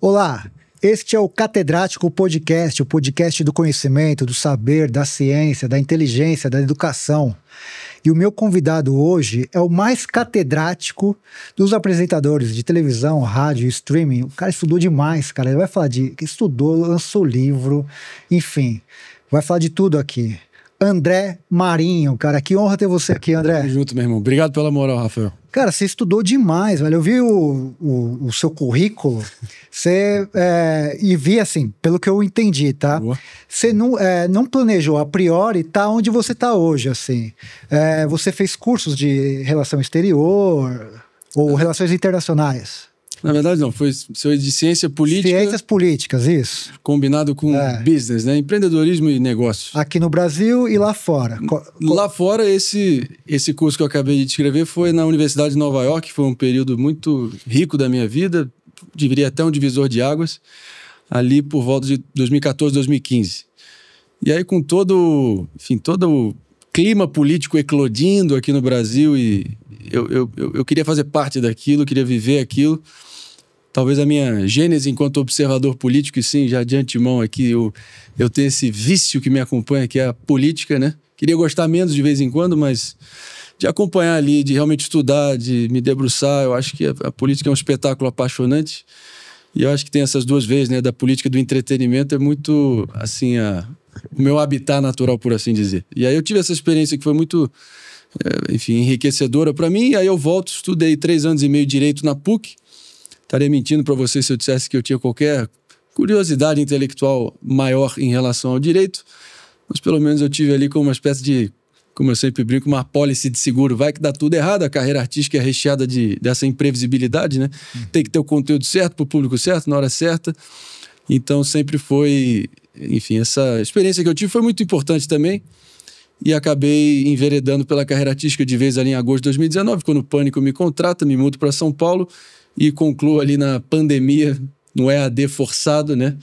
Olá, este é o Catedrático Podcast, o podcast do conhecimento, do saber, da ciência, da inteligência, da educação. E o meu convidado hoje é o mais catedrático dos apresentadores de televisão, rádio e streaming. O cara estudou demais, cara. Ele vai falar de... Estudou, lançou livro, enfim. Vai falar de tudo aqui. André Marinho, cara. Que honra ter você aqui, André. Tamo junto, meu irmão. Obrigado pela moral, Rafael. Cara, você estudou demais, velho. Eu vi o seu currículo, e vi assim, pelo que eu entendi, tá? Boa. Você não planejou a priori tá onde você tá hoje, assim. Você fez cursos de relação exterior ou relações internacionais? Na verdade, não. Foi de ciência política. Ciências políticas, isso. Combinado com business, né? Empreendedorismo e negócios. Aqui no Brasil e lá fora. Lá fora, esse curso que eu acabei de descrever foi na Universidade de Nova York. Foi um período muito rico da minha vida. Diria até um divisor de águas. Ali por volta de 2014, 2015. E aí com todo o clima político eclodindo aqui no Brasil, e eu queria fazer parte daquilo, queria viver aquilo. Talvez a minha gênese enquanto observador político, e sim, já de antemão aqui, eu tenho esse vício que me acompanha, que é a política, né? Queria gostar menos de vez em quando, mas de acompanhar ali, de realmente estudar, de me debruçar. Eu acho que a política é um espetáculo apaixonante. E eu acho que tem essas duas vezes, né? Da política e do entretenimento, é muito, assim, o meu habitat natural, por assim dizer. E aí eu tive essa experiência que foi muito, enriquecedora para mim. E aí eu volto, estudei 3 anos e meio de Direito na PUC. Estaria mentindo para você se eu dissesse que eu tinha qualquer curiosidade intelectual maior em relação ao direito, mas pelo menos eu tive ali como uma espécie de, como eu sempre brinco, uma apólice de seguro. Vai que dá tudo errado, a carreira artística é recheada dessa imprevisibilidade, né? Tem que ter o conteúdo certo para o público certo, na hora certa. Então sempre foi, essa experiência que eu tive foi muito importante também. E acabei enveredando pela carreira artística de vez ali em agosto de 2019, quando o Pânico me contrata, me mudo para São Paulo e concluo ali na pandemia, no EAD forçado, né?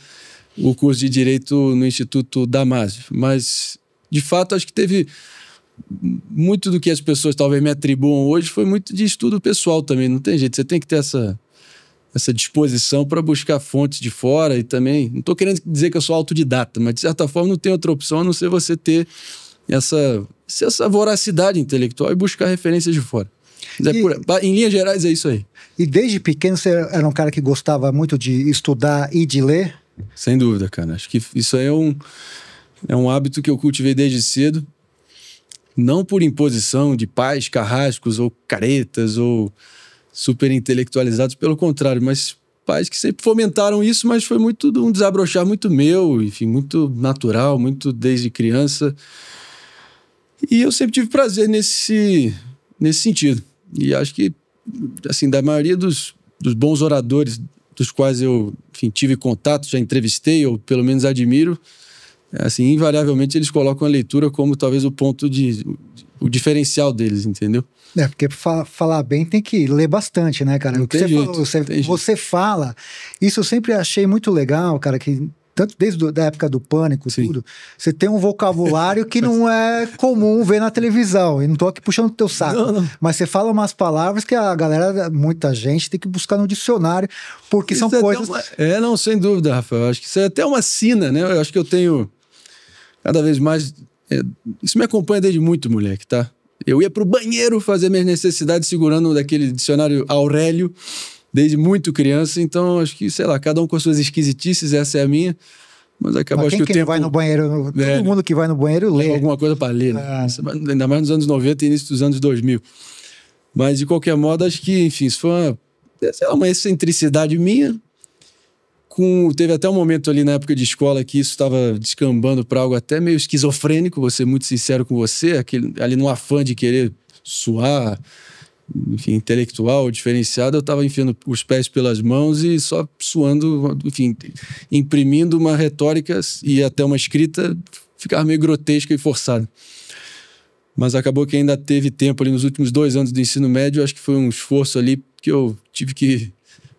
O curso de Direito no Instituto Damásio. Mas, de fato, acho que teve muito do que as pessoas talvez me atribuam hoje, foi muito de estudo pessoal também. Não tem jeito, você tem que ter essa disposição para buscar fontes de fora. E também, não estou querendo dizer que eu sou autodidata, mas de certa forma não tem outra opção a não ser você ter essa voracidade intelectual e buscar referências de fora. Em linhas gerais é isso aí. E desde pequeno você era um cara que gostava muito de estudar e de ler? Sem dúvida, cara. Acho que isso aí é um hábito que eu cultivei desde cedo. Não por imposição de pais carrascos ou caretas ou super intelectualizados, pelo contrário, mas pais que sempre fomentaram isso, mas foi muito um desabrochar muito meu, muito natural, muito desde criança. E eu sempre tive prazer nesse sentido. E acho que, assim, da maioria dos bons oradores dos quais eu, tive contato, já entrevistei, ou pelo menos admiro, assim, invariavelmente eles colocam a leitura como talvez o ponto o diferencial deles, entendeu? Porque para falar bem tem que ler bastante, né, cara? Não o que tem jeito, você fala, isso eu sempre achei muito legal, cara, que tanto desde a época do Pânico, sim, tudo, você tem um vocabulário que não é comum ver na televisão. E não tô aqui puxando o teu saco. Não. Mas você fala umas palavras que a galera, muita gente, tem que buscar no dicionário, porque isso são coisas... Não, sem dúvida, Rafael. Acho que isso é até uma sina, né? Eu acho que eu tenho cada vez mais... isso me acompanha desde muito moleque, tá? Eu ia pro banheiro fazer minhas necessidades segurando daquele dicionário Aurélio, desde muito criança. Então acho que, sei lá, cada um com as suas esquisitices, essa é a minha, mas acabou, acho que o tempo... vai no banheiro, todo mundo que vai no banheiro lê. Alguma coisa para ler, né? Ainda mais nos anos 90 e início dos anos 2000. Mas de qualquer modo, acho que, isso foi uma excentricidade minha. Teve até um momento ali na época de escola que isso estava descambando para algo até meio esquizofrênico, vou ser muito sincero com você, ali no afã de querer suar, intelectual, diferenciado, eu estava enfiando os pés pelas mãos e só suando, imprimindo uma retórica e até uma escrita, ficava meio grotesca e forçada. Mas acabou que ainda teve tempo ali nos últimos 2 anos do ensino médio, acho que foi um esforço ali que eu tive que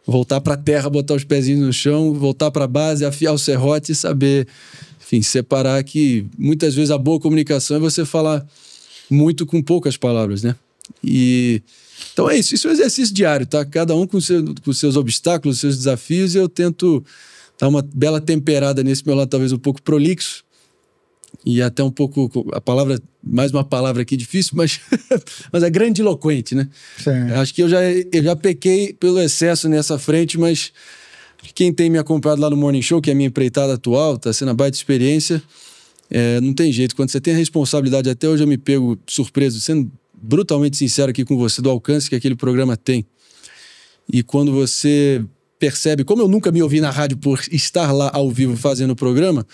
voltar para a terra, botar os pezinhos no chão, voltar para a base, afiar o serrote e saber, separar que muitas vezes a boa comunicação é você falar muito com poucas palavras, né? Então é isso é um exercício diário, tá? Cada um com seus obstáculos, seus desafios, e eu tento dar uma bela temperada nesse meu lado, talvez um pouco prolixo, e até um pouco, mais uma palavra aqui difícil, mas é grandiloquente, né? Sim. Acho que eu já pequei pelo excesso nessa frente, mas quem tem me acompanhado lá no Morning Show, que é a minha empreitada atual, tá sendo uma baita experiência, não tem jeito. Quando você tem a responsabilidade, até hoje eu me pego surpreso, sendo brutalmente sincero aqui com você, do alcance que aquele programa tem. E quando você percebe, como eu nunca me ouvi na rádio por estar lá ao vivo fazendo o programa,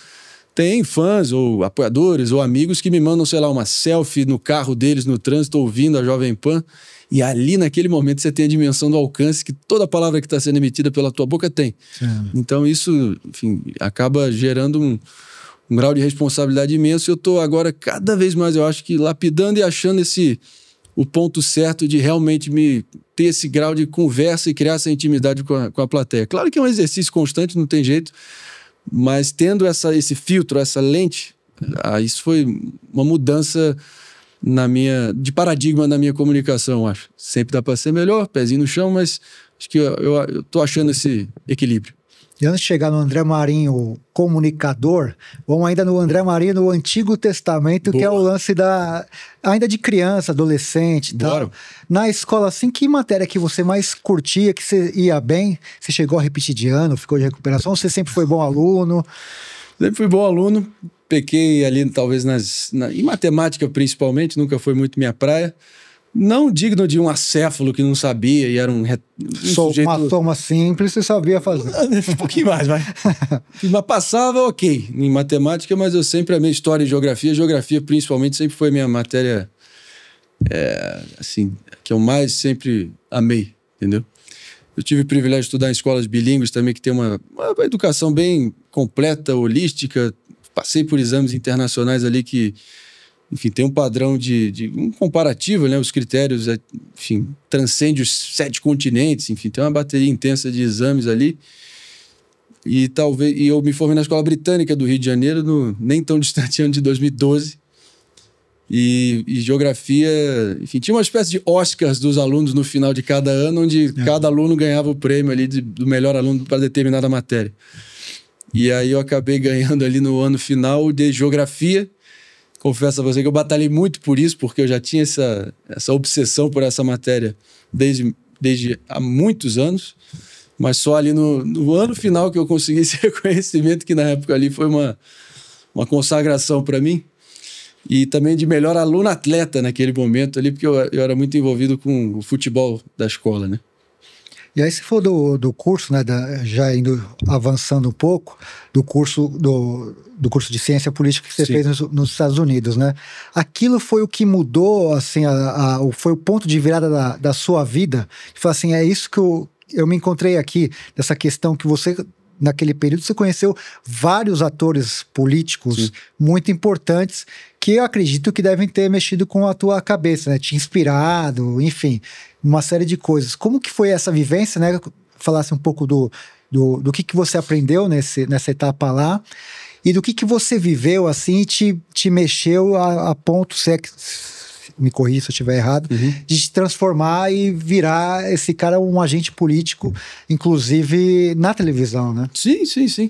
tem fãs ou apoiadores ou amigos que me mandam, sei lá, uma selfie no carro deles, no trânsito, ouvindo a Jovem Pan, e ali naquele momento você tem a dimensão do alcance que toda palavra que está sendo emitida pela tua boca tem. Sim. Então isso, enfim, acaba gerando um grau de responsabilidade imenso, e eu estou agora cada vez mais, eu acho que lapidando e achando o ponto certo de realmente ter esse grau de conversa e criar essa intimidade com a plateia. Claro que é um exercício constante, não tem jeito, mas tendo esse filtro, essa lente, isso foi uma mudança de paradigma na minha comunicação, acho. Sempre dá para ser melhor, pezinho no chão, mas acho que eu estou achando esse equilíbrio. E antes de chegar no André Marinho comunicador, vamos ainda no André Marinho no Antigo Testamento, Boa. Que é o lance ainda de criança, adolescente e tal. Na escola, assim, que matéria que você mais curtia, que você ia bem? Você chegou a repetir de ano, ficou de recuperação? Ou você sempre foi bom aluno? Sempre fui bom aluno, pequei ali talvez em matemática principalmente, nunca foi muito minha praia. Não digno de um acéfalo que não sabia e era sujeito... Uma soma simples você sabia fazer. Um pouquinho mais, vai. Mas passava ok em matemática, mas eu sempre amei história e geografia. Geografia, principalmente, sempre foi minha matéria, assim, que eu mais sempre amei, entendeu? Eu tive o privilégio de estudar em escolas bilíngues também, que tem uma educação bem completa, holística. Passei por exames internacionais ali que... Enfim, tem um padrão de um comparativo, né? Os critérios, enfim, transcende os 7 continentes, enfim, tem uma bateria intensa de exames ali. E eu me formei na Escola Britânica do Rio de Janeiro, no nem tão distante ano de 2012. E geografia, enfim, tinha uma espécie de Oscars dos alunos no final de cada ano, onde cada aluno ganhava o prêmio ali do melhor aluno para determinada matéria. E aí eu acabei ganhando ali no ano final de geografia. Confesso a você que eu batalhei muito por isso, porque eu já tinha essa obsessão por essa matéria desde há muitos anos, mas só ali no ano final que eu consegui esse reconhecimento, que na época ali foi uma consagração para mim, e também de melhor aluno atleta naquele momento ali, porque eu era muito envolvido com o futebol da escola, né? E aí, se for do curso, né, já indo avançando um pouco, do curso de ciência política que você Sim. fez nos Estados Unidos, né? Aquilo foi o que mudou, assim, foi o ponto de virada da sua vida? Foi assim, é isso que eu me encontrei aqui, dessa questão que você, naquele período, você conheceu vários atores políticos Sim. muito importantes, que eu acredito que devem ter mexido com a tua cabeça, né? Te inspirado, enfim, uma série de coisas. Como que foi essa vivência, né? Falasse um pouco do que você aprendeu nessa etapa lá, e do que você viveu, assim, e te mexeu a ponto, se é que, me corrija se eu estiver errado, de te transformar e virar esse cara um agente político, inclusive na televisão, né? Sim, sim, sim.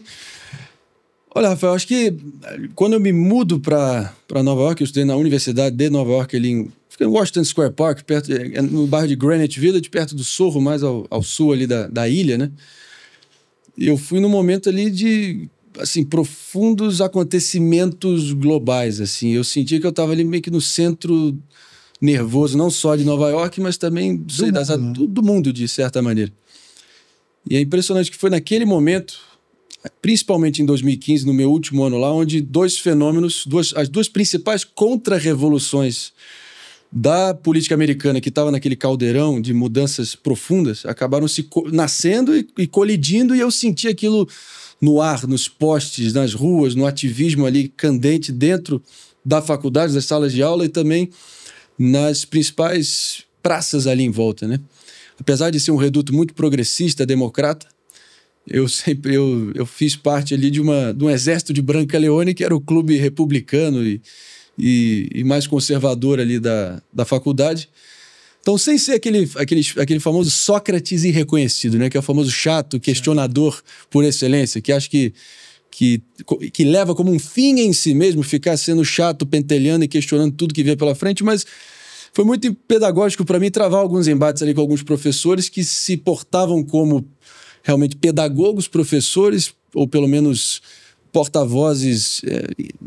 Olha, Rafael, acho que quando eu me mudo para Nova York, eu estudei na Universidade de Nova York, ali fica em Washington Square Park, no bairro de Greenwich Village, perto do Sorro, mais ao sul ali da ilha, né? E eu fui num momento ali de, assim, profundos acontecimentos globais, assim. Eu sentia que eu estava ali meio que no centro nervoso, não só de Nova York, mas também do mundo, de certa maneira. E é impressionante que foi naquele momento, principalmente em 2015, no meu último ano lá, onde dois fenômenos, as duas principais contra-revoluções da política americana, que estava naquele caldeirão de mudanças profundas, acabaram nascendo e colidindo, e eu senti aquilo no ar, nos postes, nas ruas, no ativismo ali candente dentro da faculdade, das salas de aula, e também nas principais praças ali em volta, né? Apesar de ser um reduto muito progressista, democrata, eu fiz parte ali de um exército de Brancaleone, que era o clube republicano e mais conservador ali da faculdade. Então, sem ser aquele famoso Sócrates irreconhecido, né? Que é o famoso chato, questionador por excelência, que acho que leva como um fim em si mesmo ficar sendo chato, pentelhando e questionando tudo que vê pela frente, mas foi muito pedagógico para mim travar alguns embates ali com alguns professores que se portavam como realmente pedagogos, professores, ou pelo menos porta-vozes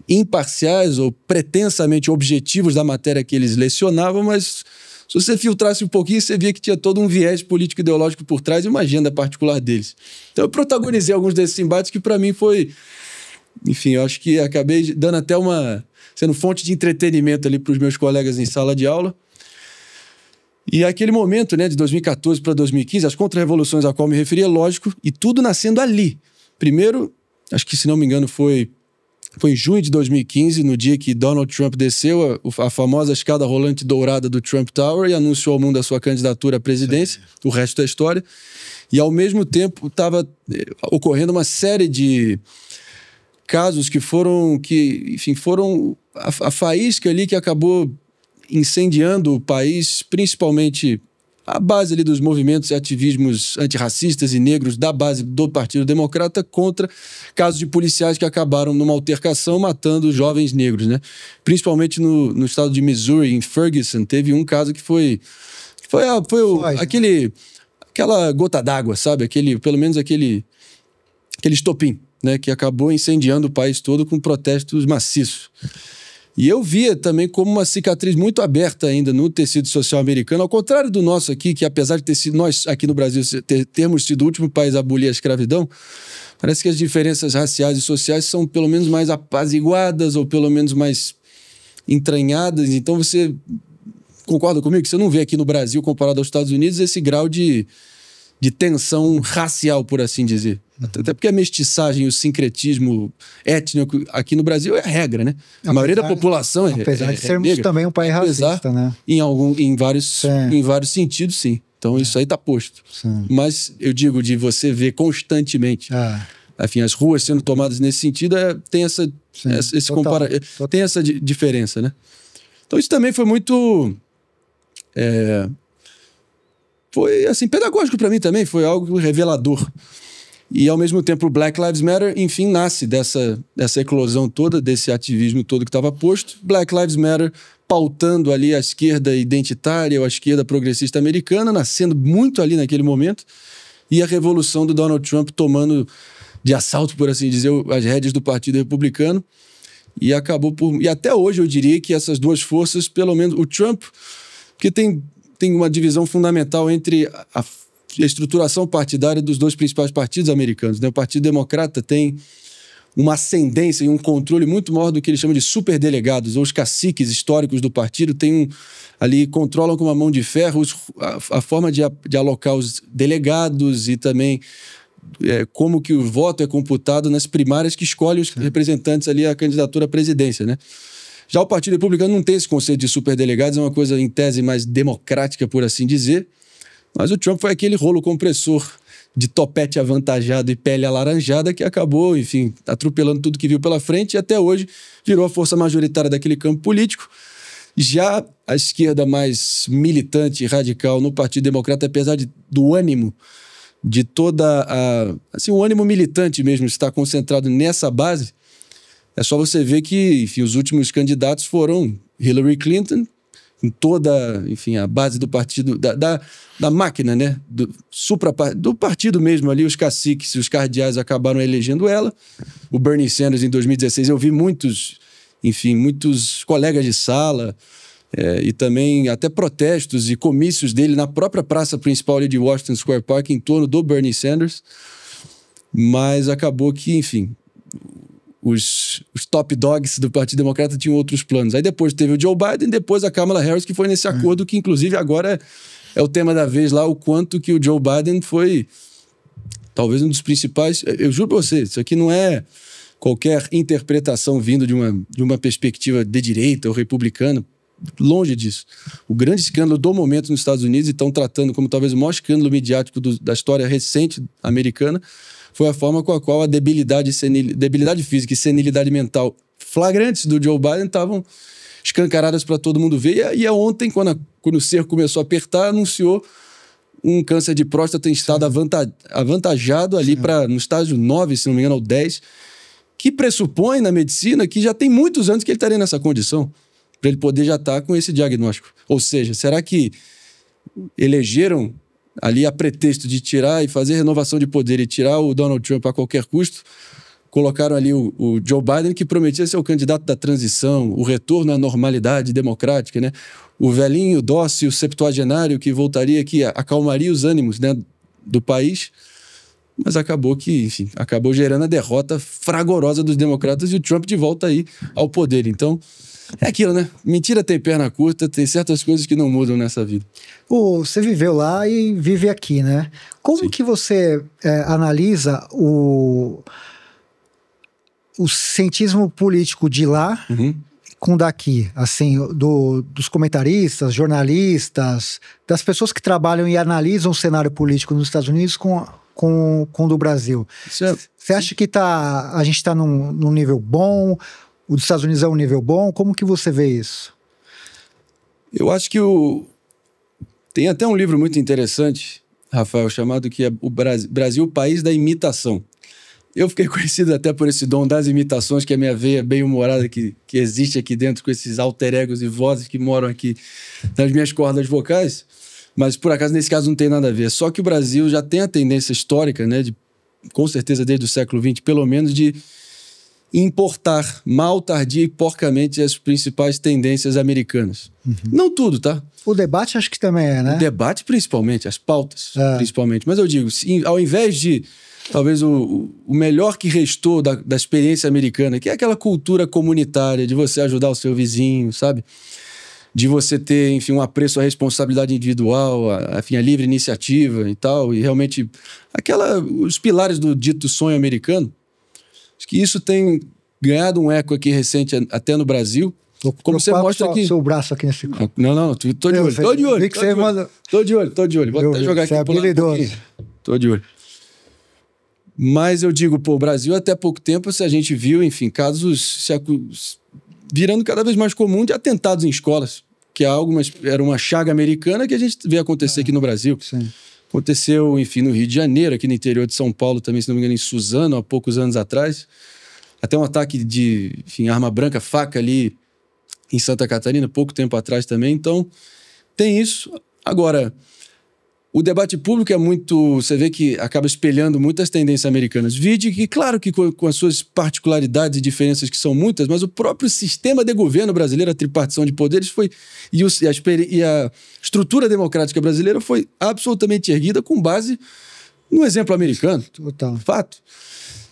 imparciais ou pretensamente objetivos da matéria que eles lecionavam, mas se você filtrasse um pouquinho, você via que tinha todo um viés político-ideológico por trás e uma agenda particular deles. Então eu protagonizei alguns desses embates que para mim foi... Enfim, eu acho que acabei dando até sendo fonte de entretenimento ali para os meus colegas em sala de aula. E aquele momento, né, de 2014 para 2015, as contra-revoluções a qual me referi, é lógico, e tudo nascendo ali. Primeiro, acho que se não me engano foi em junho de 2015, no dia que Donald Trump desceu a famosa escada rolante dourada do Trump Tower e anunciou ao mundo a sua candidatura à presidência, o resto da história. E ao mesmo tempo estava ocorrendo uma série de casos que foram a faísca ali que acabou incendiando o país, principalmente a base ali dos movimentos e ativismos antirracistas e negros da base do Partido Democrata contra casos de policiais que acabaram numa altercação matando jovens negros, né? Principalmente no estado de Missouri, em Ferguson, teve um caso que foi aquela gota d'água, sabe? Pelo menos aquele estopim, né? Que acabou incendiando o país todo com protestos maciços. E eu via também como uma cicatriz muito aberta ainda no tecido social americano, ao contrário do nosso aqui, que apesar de ter sido nós aqui no Brasil termos sido o último país a abolir a escravidão, parece que as diferenças raciais e sociais são pelo menos mais apaziguadas ou pelo menos mais entranhadas. Então você concorda comigo que você não vê aqui no Brasil, comparado aos Estados Unidos, esse grau de tensão racial, por assim dizer. Até porque a mestiçagem e o sincretismo étnico aqui no Brasil é a regra, né? A maioria da população apesar de sermos negra, também um país racista, né? Em vários sentidos, sim. Então isso aí está posto. Sim. Mas eu digo, de você ver constantemente enfim, as ruas sendo tomadas nesse sentido, tem essa diferença, né? Então isso também foi muito... foi assim, pedagógico para mim também, foi algo revelador. E ao mesmo tempo o Black Lives Matter, enfim, nasce dessa eclosão toda, desse ativismo todo que estava posto. Black Lives Matter pautando ali a esquerda identitária ou a esquerda progressista americana, nascendo muito ali naquele momento, e a revolução do Donald Trump tomando de assalto, por assim dizer, as rédeas do Partido Republicano, e acabou e até hoje eu diria que essas duas forças, pelo menos o Trump, porque tem uma divisão fundamental entre a estruturação partidária dos dois principais partidos americanos, né? O Partido Democrata tem uma ascendência e um controle muito maior do que eles chamam de superdelegados, ou os caciques históricos do partido ali controlam com uma mão de ferro a forma de alocar os delegados e também como que o voto é computado nas primárias que escolhem os representantes ali à candidatura à presidência, né? Já o Partido Republicano não tem esse conceito de superdelegados, é uma coisa em tese mais democrática, por assim dizer. Mas o Trump foi aquele rolo compressor de topete avantajado e pele alaranjada que acabou, enfim, atropelando tudo que viu pela frente e até hoje virou a força majoritária daquele campo político. Já a esquerda mais militante e radical no Partido Democrata, apesar do ânimo, de toda o ânimo militante mesmo está concentrado nessa base, é só você ver que, enfim, os últimos candidatos foram Hillary Clinton, com toda, enfim, a base do partido, da máquina, né? Do partido mesmo ali, os caciques e os cardeais acabaram elegendo ela. O Bernie Sanders, em 2016, eu vi muitos colegas de sala e também até protestos e comícios dele na própria praça principal ali de Washington Square Park em torno do Bernie Sanders. Mas acabou que, enfim... Os top dogs do Partido Democrata tinham outros planos. Aí depois teve o Joe Biden, depois a Kamala Harris, que foi nesse acordo que, inclusive, agora é o tema da vez lá, o quanto que o Joe Biden foi talvez um dos principais... Eu juro pra você, isso aqui não é qualquer interpretação vindo de uma perspectiva de direita ou republicana. Longe disso. O grande escândalo do momento nos Estados Unidos, e estão tratando como talvez o maior escândalo midiático da história recente americana, foi a forma com a qual a debilidade física e senilidade quando a quando o cerco começou a apertar, anunciou um câncer de próstata em estado avantajado ali no estágio 9, se não me engano, ou 10, que pressupõe na medicina que já tem muitos anos que ele estaria nessa condição, para ele poder já estar com esse diagnóstico. Ou seja, será que elegeram ali a pretexto de tirar e fazer renovação de poder e tirar o Donald Trump a qualquer custo, colocaram ali o Joe Biden, que prometia ser o candidato da transição, o retorno à normalidade democrática, né? O velhinho dócil septuagenário que voltaria aqui, acalmaria os ânimos, né, do país, mas acabou gerando a derrota fragorosa dos democratas e o Trump de volta aí ao poder. Então, é aquilo, né? Mentira tem perna curta, tem certas coisas que não mudam nessa vida. Você viveu lá e vive aqui, né? Como que você analisa o cientismo político de lá com daqui? Assim, dos comentaristas, jornalistas, das pessoas que trabalham e analisam o cenário político nos Estados Unidos com o do Brasil. Você acha que a gente está num nível bom? O dos Estados Unidos é um nível bom? Como que você vê isso? Eu acho que tem até um livro muito interessante, Rafael, chamado que é o Brasil, o País da Imitação. Eu fiquei conhecido até por esse dom das imitações, que é a minha veia bem-humorada que existe aqui dentro, com esses alter egos e vozes que moram aqui nas minhas cordas vocais. Mas, por acaso, nesse caso não tem nada a ver. Só que o Brasil já tem a tendência histórica, né, com certeza desde o século XX, pelo menos, de importar mal, tardia e porcamente as principais tendências americanas. Não tudo, tá? O debate acho que também é, né? O debate principalmente, as pautas principalmente. Mas eu digo, ao invés de talvez o melhor que restou da experiência americana, que é aquela cultura comunitária de você ajudar o seu vizinho, sabe? De você ter, enfim, um apreço à responsabilidade individual, a livre iniciativa e tal, e realmente os pilares do dito sonho americano. Acho que isso tem ganhado um eco aqui recente até no Brasil. Como você mostra aqui. Seu braço aqui nesse... Não, tô de olho. Tô de olho. Vou até jogar aqui pro lado um pouquinho. Tô de olho. Mas eu digo, o Brasil até pouco tempo a gente viu, enfim, casos virando cada vez mais comum de atentados em escolas, que era uma chaga americana que a gente vê acontecer aqui no Brasil. Sim. Aconteceu, enfim, no Rio de Janeiro, aqui no interior de São Paulo também, se não me engano, em Suzano, há poucos anos atrás. Até um ataque de, enfim, arma branca, faca ali em Santa Catarina, pouco tempo atrás também. Então, tem isso. Agora, o debate público é muito... Você vê que acaba espelhando muitas tendências americanas. Vide que, claro que com as suas particularidades e diferenças que são muitas, mas o próprio sistema de governo brasileiro, a tripartição de poderes, e a estrutura democrática brasileira foi absolutamente erguida com base no exemplo americano. Total. Fato.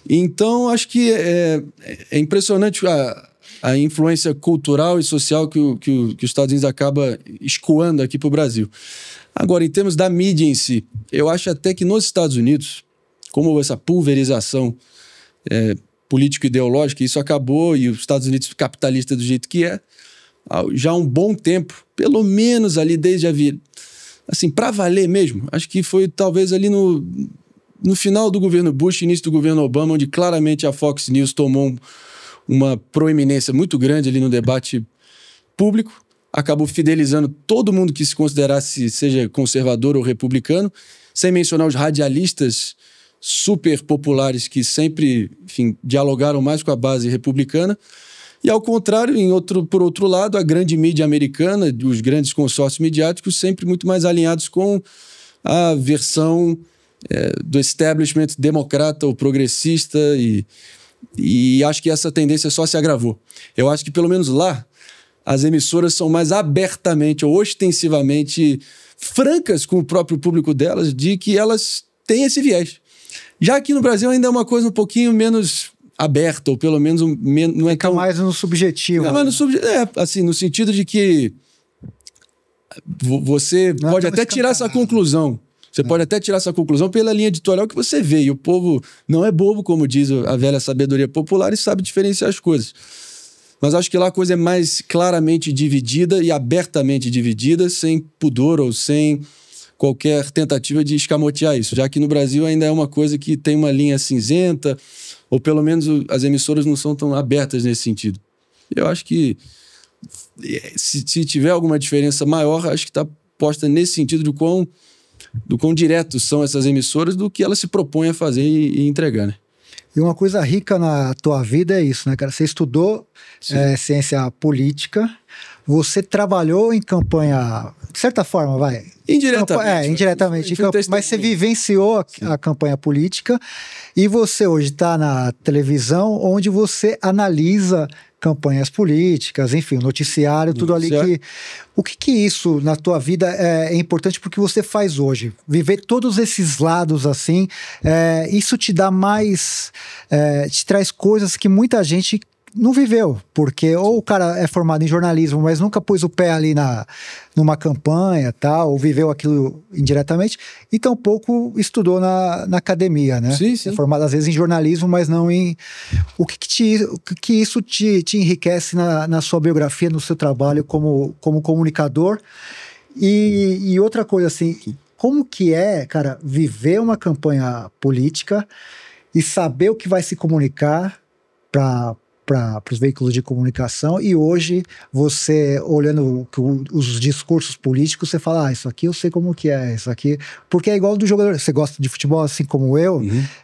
Então, acho que é impressionante a influência cultural e social que os Estados Unidos acaba escoando aqui para o Brasil. Agora, em termos da mídia em si, eu acho até que nos Estados Unidos, como essa pulverização político-ideológica, isso acabou, e os Estados Unidos capitalista do jeito que é, já há um bom tempo, pelo menos ali desde assim, para valer mesmo, acho que foi talvez ali no final do governo Bush, início do governo Obama, onde claramente a Fox News tomou uma proeminência muito grande ali no debate público, acabou fidelizando todo mundo que se considerasse, seja conservador ou republicano, sem mencionar os radialistas super populares que sempre, enfim, dialogaram mais com a base republicana. E, ao contrário, por outro lado, a grande mídia americana, os grandes consórcios midiáticos, sempre muito mais alinhados com a versão do establishment democrata ou progressista, e acho que essa tendência só se agravou. Eu acho que, pelo menos lá, as emissoras são mais abertamente ou ostensivamente francas com o próprio público delas, de que elas têm esse viés. Já aqui no Brasil ainda é uma coisa um pouquinho menos aberta, ou pelo menos não é tão... mais no subjetivo. Não, mas assim, no sentido de que você pode até tirar essa conclusão. Você pode até tirar essa conclusão pela linha editorial que você vê. E o povo não é bobo, como diz a velha sabedoria popular, e sabe diferenciar as coisas. Mas acho que lá a coisa é mais claramente dividida e abertamente dividida, sem pudor ou sem qualquer tentativa de escamotear isso. Já que no Brasil ainda é uma coisa que tem uma linha cinzenta, ou pelo menos as emissoras não são tão abertas nesse sentido. Eu acho que se tiver alguma diferença maior, acho que está posta nesse sentido do quão diretos são essas emissoras do que elas se propõem a fazer e entregar, né? E uma coisa rica na tua vida é isso, né, cara? Você estudou ciência política, você trabalhou em campanha, de certa forma, vai... Indiretamente. Indiretamente. Mas você vivenciou a campanha política e você hoje está na televisão, onde você analisa campanhas políticas, enfim, o noticiário, tudo ali que... O que isso na tua vida é importante porque você faz hoje? Viver todos esses lados assim, isso te dá mais... te traz coisas que muita gente não viveu, porque ou o cara é formado em jornalismo, mas nunca pôs o pé ali numa campanha, tal, ou viveu aquilo indiretamente, e tampouco estudou na academia, né? Sim, sim. É formado às vezes em jornalismo, mas não em... O que isso te enriquece na sua biografia, no seu trabalho como comunicador? E outra coisa assim, como que é, cara, viver uma campanha política e saber o que vai se comunicar para os veículos de comunicação, e hoje você, olhando os discursos políticos, você fala, isso aqui eu sei como que é, isso aqui... Porque é igual do jogador, você gosta de futebol assim como eu,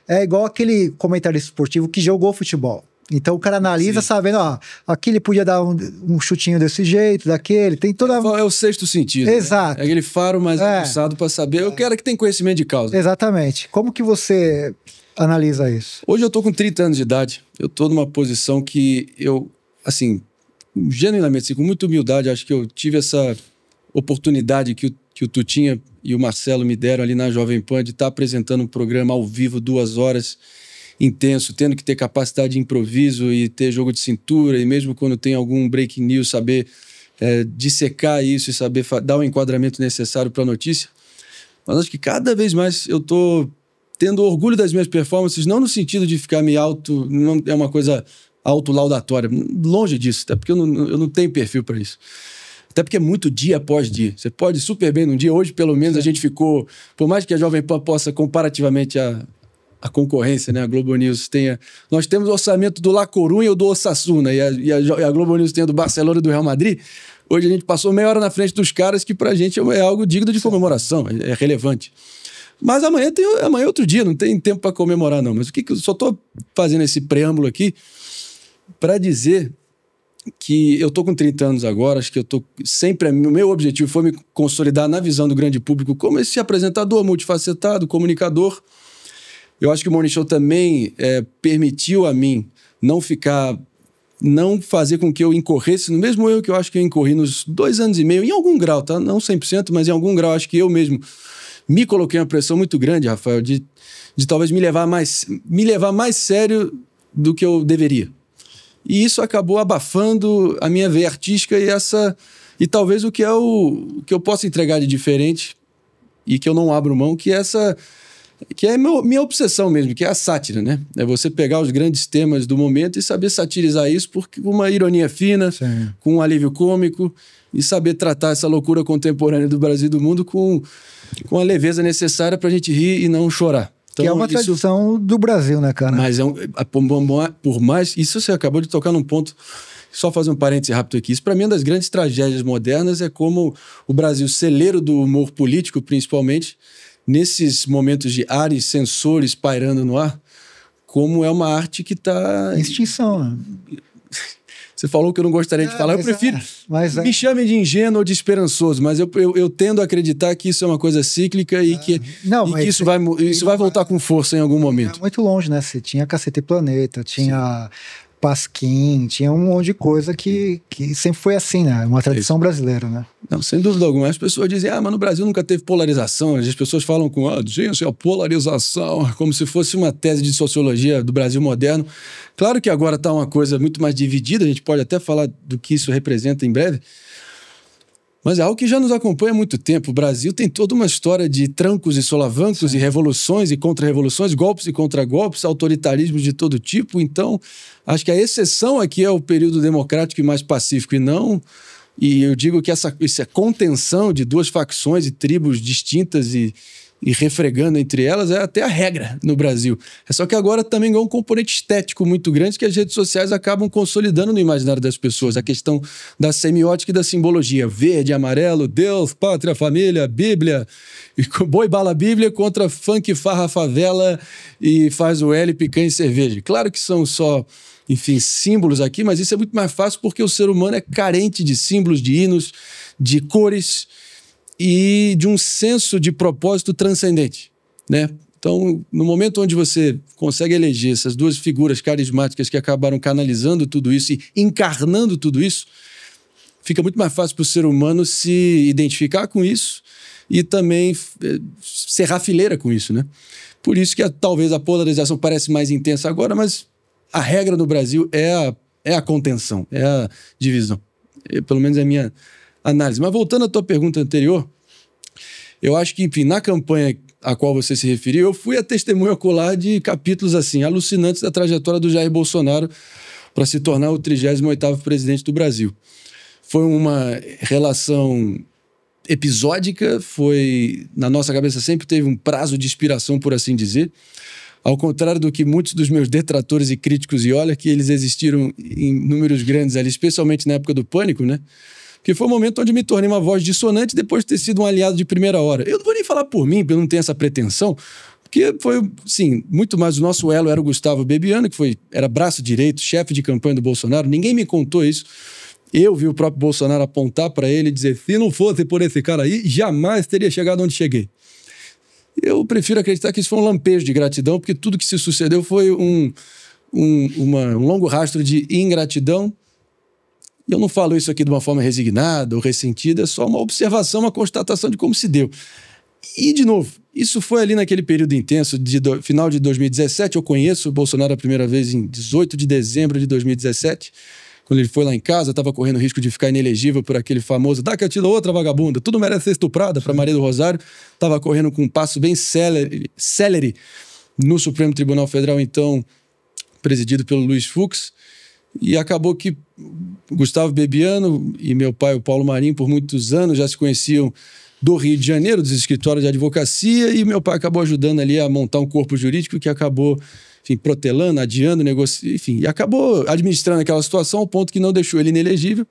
é igual aquele comentarista esportivo que jogou futebol. Então o cara analisa sabendo, aqui ele podia dar um chutinho desse jeito, daquele, tem toda... É o sexto sentido. Exato. Né? É aquele faro mais aguçado para saber. Eu quero que tenha conhecimento de causa. Exatamente. Como que você analisa isso? Hoje eu tô com 30 anos de idade. Eu tô numa posição que eu, assim, genuinamente, assim, com muita humildade, acho que eu tive essa oportunidade que o Tutinha e o Marcelo me deram ali na Jovem Pan de estar apresentando um programa ao vivo, 2 horas, intenso, tendo que ter capacidade de improviso e ter jogo de cintura, e mesmo quando tem algum breaking news, saber dissecar isso e saber dar o enquadramento necessário para a notícia. Mas acho que cada vez mais eu tô tendo orgulho das minhas performances, não no sentido de ficar não é uma coisa autolaudatória, longe disso, até porque eu não tenho perfil para isso. Até porque é muito dia após dia. Você pode ir super bem num dia, hoje pelo menos a gente ficou, por mais que a Jovem Pan possa, comparativamente a concorrência, né, a Globo News nós temos o orçamento do La Coruña ou do Osasuna, e a Globo News tem do Barcelona e do Real Madrid. Hoje a gente passou meia hora na frente dos caras, que pra gente é algo digno de comemoração, é relevante. Mas amanhã é outro dia, não tem tempo para comemorar, não. Mas eu só estou fazendo esse preâmbulo aqui para dizer que eu estou com 30 anos agora, acho que eu estou sempre... O meu objetivo foi me consolidar na visão do grande público como esse apresentador multifacetado, comunicador. Eu acho que o Morning Show também permitiu a mim não fazer com que eu incorresse no mesmo erro que eu acho que eu incorri nos 2 anos e meio, em algum grau, tá? Não 100%, mas em algum grau, acho que eu mesmo me coloquei uma pressão muito grande, Rafael, de talvez me levar mais sério do que eu deveria. E isso acabou abafando a minha veia artística e talvez o que eu possa entregar de diferente e que eu não abro mão, que é minha obsessão mesmo, que é a sátira, né? É você pegar os grandes temas do momento e saber satirizar isso com uma ironia fina, sim, com um alívio cômico, e saber tratar essa loucura contemporânea do Brasil e do mundo com a leveza necessária pra gente rir e não chorar. Então, que é uma tradição do Brasil, né, cara? Mas por mais... Isso você acabou de tocar num ponto... Só fazer um parêntese rápido aqui. Isso, para mim, é uma das grandes tragédias modernas, é como o Brasil, celeiro do humor político, principalmente, nesses momentos de ares sensores pairando no ar, como é uma arte que está... Em extinção, né? Você falou que eu não gostaria de falar, eu prefiro... Me chamem de ingênuo ou de esperançoso, mas eu tendo a acreditar que isso é uma coisa cíclica e que isso vai voltar com força em algum momento. É muito longe, né? Você tinha Cacete e Planeta, tinha... Pasquim, tinha um monte de coisa que sempre foi assim, né? Uma tradição brasileira, né? Não, sem dúvida alguma. As pessoas dizem, mas no Brasil nunca teve polarização. As pessoas falam gente, a polarização, como se fosse uma tese de sociologia do Brasil moderno. Claro que agora está uma coisa muito mais dividida, a gente pode até falar do que isso representa em breve, mas é algo que já nos acompanha há muito tempo. O Brasil tem toda uma história de trancos e solavancos, sim, e revoluções e contra-revoluções, golpes e contra-golpes, autoritarismos de todo tipo. Então, acho que a exceção aqui é o período democrático e mais pacífico, e eu digo que essa contenção de 2 facções e tribos distintas e e refregando entre elas, é até a regra no Brasil. É só que agora também ganhou um componente estético muito grande que as redes sociais acabam consolidando no imaginário das pessoas. A questão da semiótica e da simbologia. Verde, amarelo, Deus, pátria, família, Bíblia. E boi bala Bíblia contra funk, farra, favela e faz o L, picanha e cerveja. Claro que são só, enfim, símbolos aqui, mas isso é muito mais fácil porque o ser humano é carente de símbolos, de hinos, de cores e de um senso de propósito transcendente, né? Então, no momento onde você consegue eleger essas duas figuras carismáticas que acabaram canalizando tudo isso e encarnando tudo isso, fica muito mais fácil para o ser humano se identificar com isso e também serrar fileira com isso, né? Por isso que talvez a polarização parece mais intensa agora, mas a regra no Brasil é a contenção, é a divisão. Pelo menos é a minha análise. Mas voltando à tua pergunta anterior, eu acho que, enfim, na campanha a qual você se referiu, eu fui a testemunha ocular de capítulos assim alucinantes da trajetória do Jair Bolsonaro para se tornar o 38º presidente do Brasil. Foi uma relação episódica, na nossa cabeça sempre teve um prazo de expiração, por assim dizer. Ao contrário do que muitos dos meus detratores e críticos, e olha que eles existiram em números grandes ali, especialmente na época do Pânico, né? Que foi o momento onde me tornei uma voz dissonante depois de ter sido um aliado de primeira hora. Eu não vou nem falar por mim, porque eu não tenho essa pretensão, porque foi, sim, muito mais o nosso elo era o Gustavo Bebiano, que era braço direito, chefe de campanha do Bolsonaro. Ninguém me contou isso. Eu vi o próprio Bolsonaro apontar para ele e dizer, se não fosse por esse cara aí, jamais teria chegado onde cheguei. Eu prefiro acreditar que isso foi um lampejo de gratidão, porque tudo que se sucedeu foi um longo rastro de ingratidão. E eu não falo isso aqui de uma forma resignada ou ressentida, é só uma observação, uma constatação de como se deu. E, de novo, isso foi ali naquele período intenso, final de 2017. Eu conheço o Bolsonaro a primeira vez em 18 de dezembro de 2017, quando ele foi lá em casa, estava correndo o risco de ficar inelegível por aquele famoso dá que atira outra vagabunda, tudo merece ser estuprada para Maria do Rosário. Estava correndo com um passo bem célere no Supremo Tribunal Federal, então presidido pelo Luiz Fux. E acabou que Gustavo Bebiano e meu pai, o Paulo Marinho, por muitos anos já se conheciam do Rio de Janeiro, dos escritórios de advocacia, e meu pai acabou ajudando ali a montar um corpo jurídico que acabou, enfim, protelando, adiando, negociando, enfim, e acabou administrando aquela situação ao ponto que não deixou ele inelegível.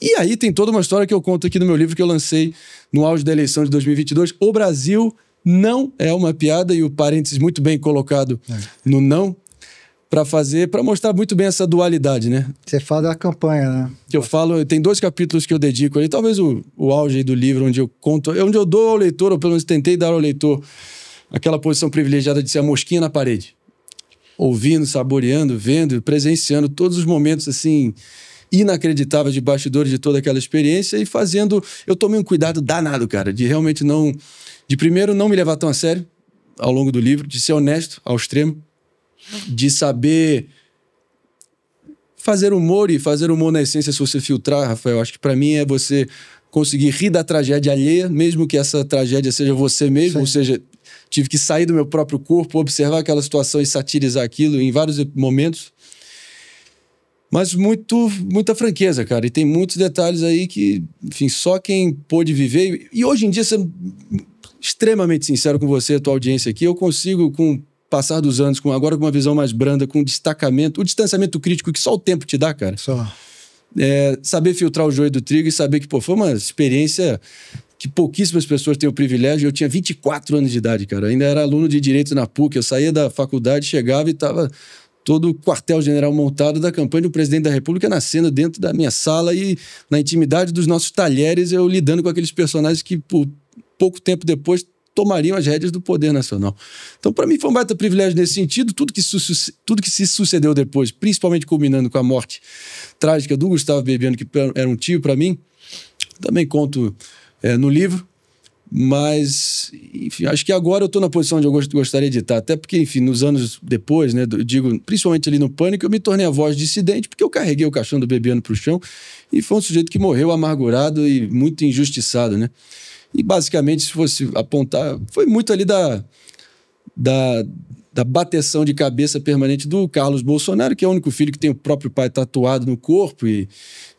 E aí tem toda uma história que eu conto aqui no meu livro que eu lancei no auge da eleição de 2022. O Brasil não é uma piada, e o parênteses muito bem colocado no não, para mostrar muito bem essa dualidade, né? Você fala da campanha, né? Que eu falo, tem 2 capítulos que eu dedico ali, talvez o auge aí do livro, onde eu conto, onde eu dou ao leitor, ou pelo menos tentei dar ao leitor, aquela posição privilegiada de ser a mosquinha na parede. Ouvindo, saboreando, vendo, presenciando todos os momentos, assim, inacreditáveis de bastidores de toda aquela experiência e fazendo... Eu tomei um cuidado danado, cara, de realmente não... De primeiro, não me levar tão a sério ao longo do livro, de ser honesto ao extremo, de saber fazer humor, e fazer humor na essência, se você filtrar, Rafael, acho que para mim é você conseguir rir da tragédia alheia, mesmo que essa tragédia seja você mesmo. Sim. Ou seja, tive que sair do meu próprio corpo, observar aquela situação e satirizar aquilo em vários momentos. Mas muita franqueza, cara, e tem muitos detalhes aí que, enfim, só quem pôde viver, e hoje em dia, sendo extremamente sincero com você, a tua audiência aqui, eu consigo, com o passar dos anos, agora com uma visão mais branda, com destacamento, o distanciamento crítico que só o tempo te dá, cara. Só. Saber filtrar o joio do trigo e saber que, foi uma experiência que pouquíssimas pessoas têm o privilégio. Eu tinha 24 anos de idade, cara. Ainda era aluno de Direito na PUC. Eu saía da faculdade, chegava e estava todo o quartel-general montado da campanha do presidente da República nascendo dentro da minha sala e na intimidade dos nossos talheres, eu lidando com aqueles personagens que, por pouco tempo depois, tomariam as rédeas do poder nacional. Então, para mim, foi um baita privilégio nesse sentido. Tudo que se sucedeu depois, principalmente culminando com a morte trágica do Gustavo Bebiano, que era um tio para mim, também conto no livro. Mas, enfim, acho que agora eu estou na posição onde eu gostaria de estar. Até porque, enfim, nos anos depois, né, digo, principalmente ali no Pânico, eu me tornei a voz dissidente, porque eu carreguei o caixão do Bebiano para o chão e foi um sujeito que morreu amargurado e muito injustiçado, né? E basicamente, se fosse apontar, foi muito ali da bateção de cabeça permanente do Carlos Bolsonaro, que é o único filho que tem o próprio pai tatuado no corpo e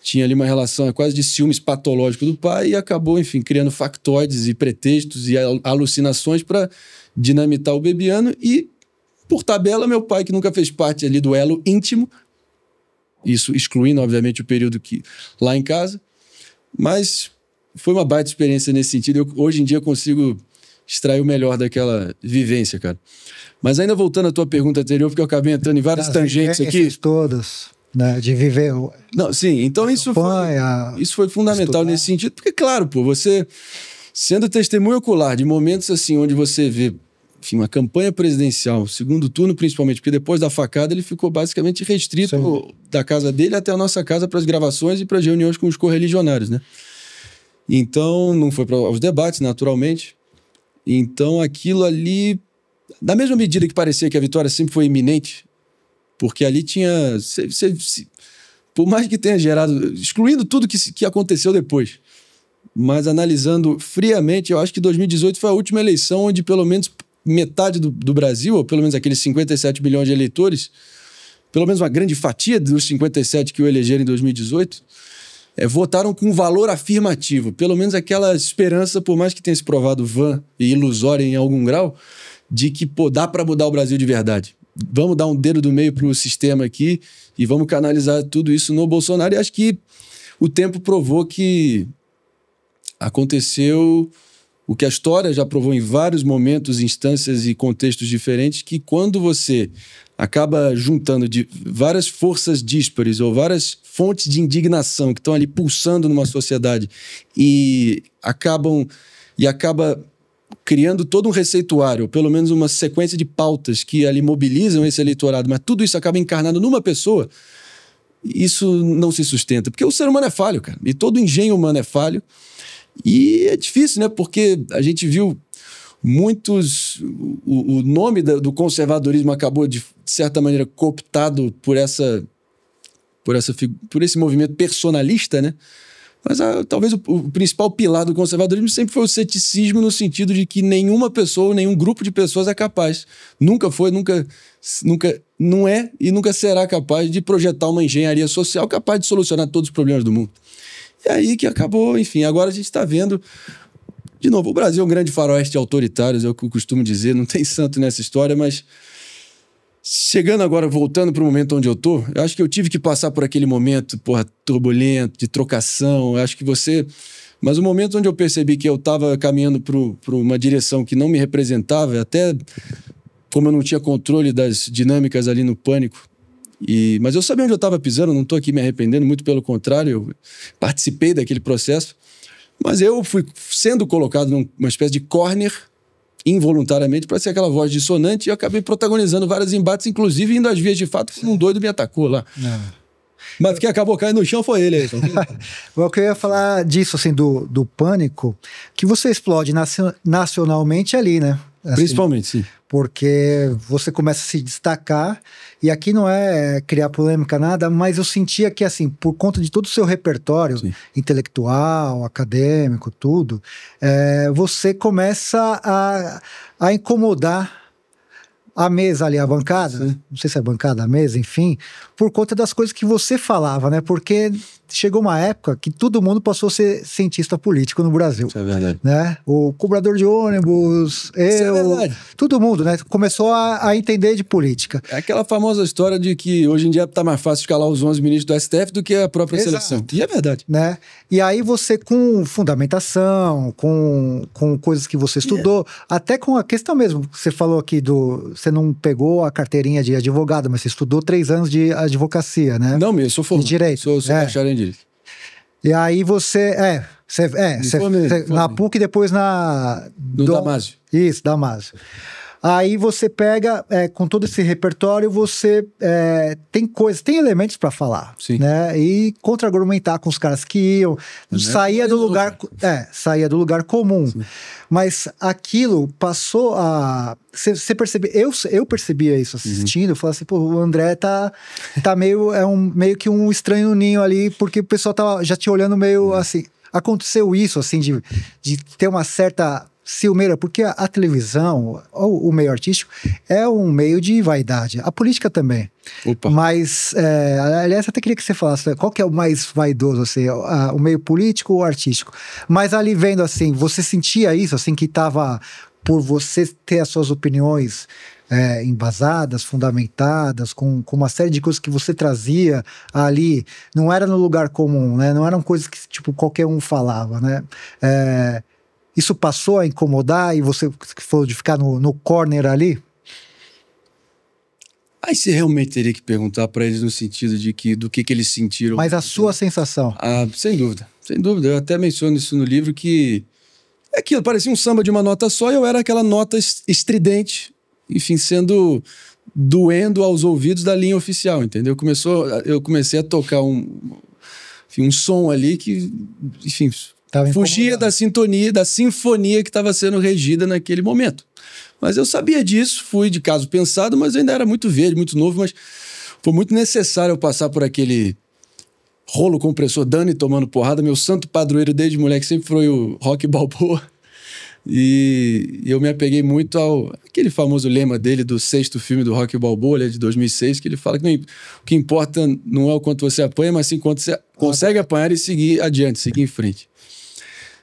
tinha ali uma relação quase de ciúmes patológico do pai e acabou, enfim, criando factoides e pretextos e alucinações para dinamitar o Bebiano e, por tabela, meu pai, que nunca fez parte ali do elo íntimo, isso excluindo, obviamente, o período que lá em casa, mas foi uma baita experiência nesse sentido. Hoje em dia eu consigo extrair o melhor daquela vivência, cara. Mas ainda voltando à tua pergunta anterior, porque eu acabei entrando em várias tangentes aqui. Todas, né, de viver. Não, sim, então isso foi fundamental nesse sentido, porque, claro, pô, você sendo testemunho ocular de momentos assim, onde você vê, enfim, uma campanha presidencial, segundo turno principalmente, porque depois da facada ele ficou basicamente restrito da casa dele até a nossa casa para as gravações e para as reuniões com os correligionários, né? Então, não foi para os debates, naturalmente. Então, aquilo ali, da mesma medida que parecia que a vitória sempre foi iminente, porque ali tinha... por mais que tenha gerado... Excluindo tudo que aconteceu depois, mas analisando friamente, eu acho que 2018 foi a última eleição onde pelo menos metade do Brasil, ou pelo menos aqueles 57 milhões de eleitores, pelo menos uma grande fatia dos 57 que o elegeram em 2018... votaram com valor afirmativo, pelo menos aquela esperança, por mais que tenha se provado vã e ilusória em algum grau, de que, pô, dá para mudar o Brasil de verdade. Vamos dar um dedo do meio pro sistema aqui e vamos canalizar tudo isso no Bolsonaro. E acho que o tempo provou que aconteceu o que a história já provou em vários momentos, instâncias e contextos diferentes, que quando você acaba juntando de várias forças díspares ou várias fontes de indignação que estão ali pulsando numa sociedade e acaba criando todo um receituário, ou pelo menos uma sequência de pautas que ali mobilizam esse eleitorado, mas tudo isso acaba encarnado numa pessoa, isso não se sustenta, porque o ser humano é falho, cara, e todo engenho humano é falho, e é difícil, né, porque a gente viu muitos... O nome do conservadorismo acabou, de certa maneira, cooptado por esse movimento personalista, né? Mas talvez o principal pilar do conservadorismo sempre foi o ceticismo, no sentido de que nenhuma pessoa, nenhum grupo de pessoas é capaz. Nunca foi, nunca não é e nunca será capaz de projetar uma engenharia social capaz de solucionar todos os problemas do mundo. E aí que acabou, enfim, agora a gente está vendo... De novo, o Brasil é um grande faroeste de autoritários, é o que eu costumo dizer, não tem santo nessa história, mas chegando agora, voltando para o momento onde eu tô, eu acho que eu tive que passar por aquele momento, porra, turbulento, de trocação, eu acho que mas o momento onde eu percebi que eu estava caminhando para uma direção que não me representava, até como eu não tinha controle das dinâmicas ali no Pânico, mas eu sabia onde eu estava pisando, não estou aqui me arrependendo, muito pelo contrário, eu participei daquele processo. Mas eu fui sendo colocado numa espécie de corner, involuntariamente, para ser aquela voz dissonante, e eu acabei protagonizando vários embates, inclusive indo às vias de fato, como um doido me atacou lá. Não. Mas quem acabou caindo no chão foi ele. Então. O que eu ia falar disso, assim, do Pânico, que você explode nacionalmente ali, né? Assim, principalmente, sim. Porque você começa a se destacar, e aqui não é criar polêmica, nada, mas eu sentia que, assim, por conta de todo o seu repertório, sim, intelectual, acadêmico, tudo, você começa a incomodar a mesa ali, a bancada, sim, não sei se é a bancada, a mesa, enfim, por conta das coisas que você falava, né? Porque chegou uma época que todo mundo passou a ser cientista político no Brasil. Isso é verdade. Né? O cobrador de ônibus, todo mundo, né? Começou a entender de política. É aquela famosa história de que hoje em dia tá mais fácil escalar os 11 ministros do STF do que a própria seleção. E é verdade. Né? E aí você, com fundamentação, com coisas que você estudou, até com a questão mesmo, você falou aqui você não pegou a carteirinha de advogado, mas você estudou 3 anos de advocacia, né? Não, eu sou formado. De direito. Sou bacharel em direito. E aí você na PUC e depois no Damásio. Isso, Damásio. Aí você pega, com todo esse repertório, você tem elementos para falar, sim, né? E contra-argumentar com os caras que iam, saía do lugar comum. Sim. Mas aquilo passou a... Você percebe, eu percebia isso assistindo, eu falava assim, pô, o André tá meio que um estranho no ninho ali, porque o pessoal já te olhando meio assim. Aconteceu isso, assim, de ter uma certa ciumeira, porque a televisão, o meio artístico, é um meio de vaidade. A política também. Opa. Mas, aliás, até queria que você falasse, qual que é o mais vaidoso, assim, o meio político ou artístico? Mas ali vendo, assim, você sentia isso, assim, que estava, por você ter as suas opiniões embasadas, fundamentadas, com uma série de coisas que você trazia ali, não era no lugar comum, né? Não eram coisas que, tipo, qualquer um falava, né? Isso passou a incomodar e você falou de ficar no corner ali? Aí você realmente teria que perguntar para eles no sentido de do que eles sentiram. Mas a sua sensação? Sem dúvida, sem dúvida. Eu até menciono isso no livro, que aquilo parecia um samba de uma nota só e eu era aquela nota estridente, enfim, doendo aos ouvidos da linha oficial, entendeu? Eu comecei a tocar um som ali que, enfim, fugia da sinfonia que estava sendo regida naquele momento. Mas eu sabia disso, fui de caso pensado, mas eu ainda era muito verde, muito novo, mas foi muito necessário eu passar por aquele rolo compressor dando e tomando porrada. Meu santo padroeiro desde moleque sempre foi o Rocky Balboa. E eu me apeguei muito aquele famoso lema dele do 6º filme do Rocky Balboa, de 2006, que ele fala que o que importa não é o quanto você apanha, mas sim quanto você consegue apanhar e seguir adiante, seguir em frente.